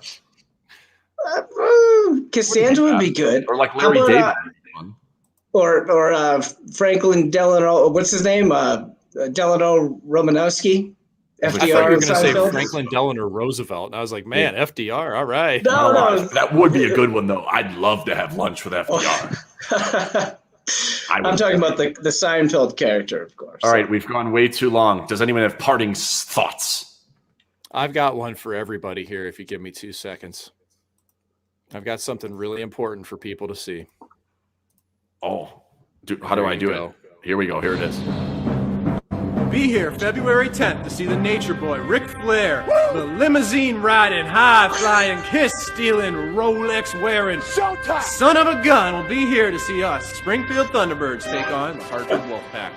Costanza would be good. Or like Larry David. Or Franklin Delano. What's his name? Delano Romanowski. FDR. I thought you were going to say Seinfeld. Franklin Delano Roosevelt, and I was like, man, yeah. FDR, all right. No. That would be a good one, though. I'd love to have lunch with FDR. I'm talking about the Seinfeld character, of course. All right, we've gone way too long. Does anyone have parting thoughts? I've got one for everybody here if you give me 2 seconds. I've got something really important for people to see. Oh, dude, how do I do it? Here we go. Here it is. Be here February 10th to see the nature boy, Ric Flair, the limousine riding, high flying, kiss stealing, Rolex wearing, Showtime! Son of a gun will be here to see us, Springfield Thunderbirds, take on the Hartford Wolfpack.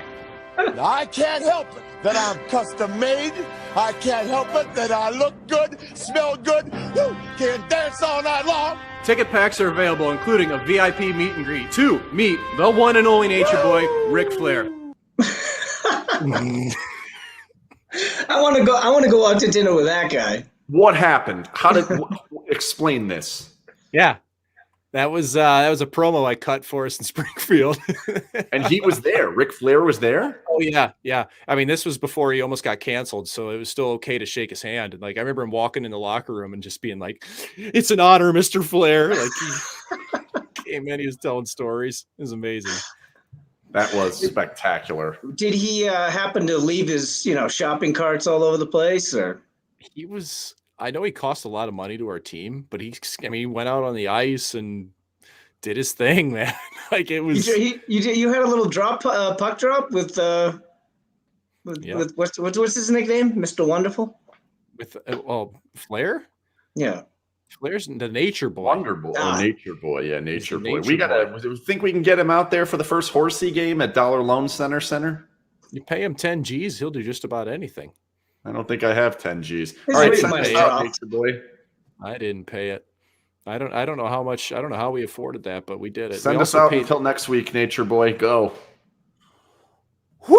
Now, I can't help it that I'm custom made. I can't help it that I look good, smell good, can dance all night long. Ticket packs are available, including a VIP meet and greet to meet the one and only nature boy, Ric Flair. I want to go out to dinner with that guy. What happened? How did explain this? Yeah, that was a promo I cut for us in Springfield. And he was there. Ric Flair was there. Oh yeah. I mean, this was before he almost got canceled, so it was still okay to shake his hand. And like, I remember him walking in the locker room and just being like, "It's an honor, Mr. Flair." Like he came in, he was telling stories. It was amazing. That was spectacular. Did he happen to leave his, shopping carts all over the place, or? He was. I know he cost a lot of money to our team, but he went out on the ice and did his thing, man. Like it was. You had a little puck drop with what's his nickname, Mr. Wonderful? With Flair. Yeah. Flair's the nature boy. Wonder Boy. Nature Boy. Yeah, Nature Boy. We boy. think we can get him out there for the first Horsey game at Dollar Loan Center. You pay him 10 G's, he'll do just about anything. I don't think I have 10 G's. All right, Nature Boy. I didn't pay it. I don't know how much. I don't know how we afforded that, but we did it. Send us out until next week, Nature Boy. Go. Woo!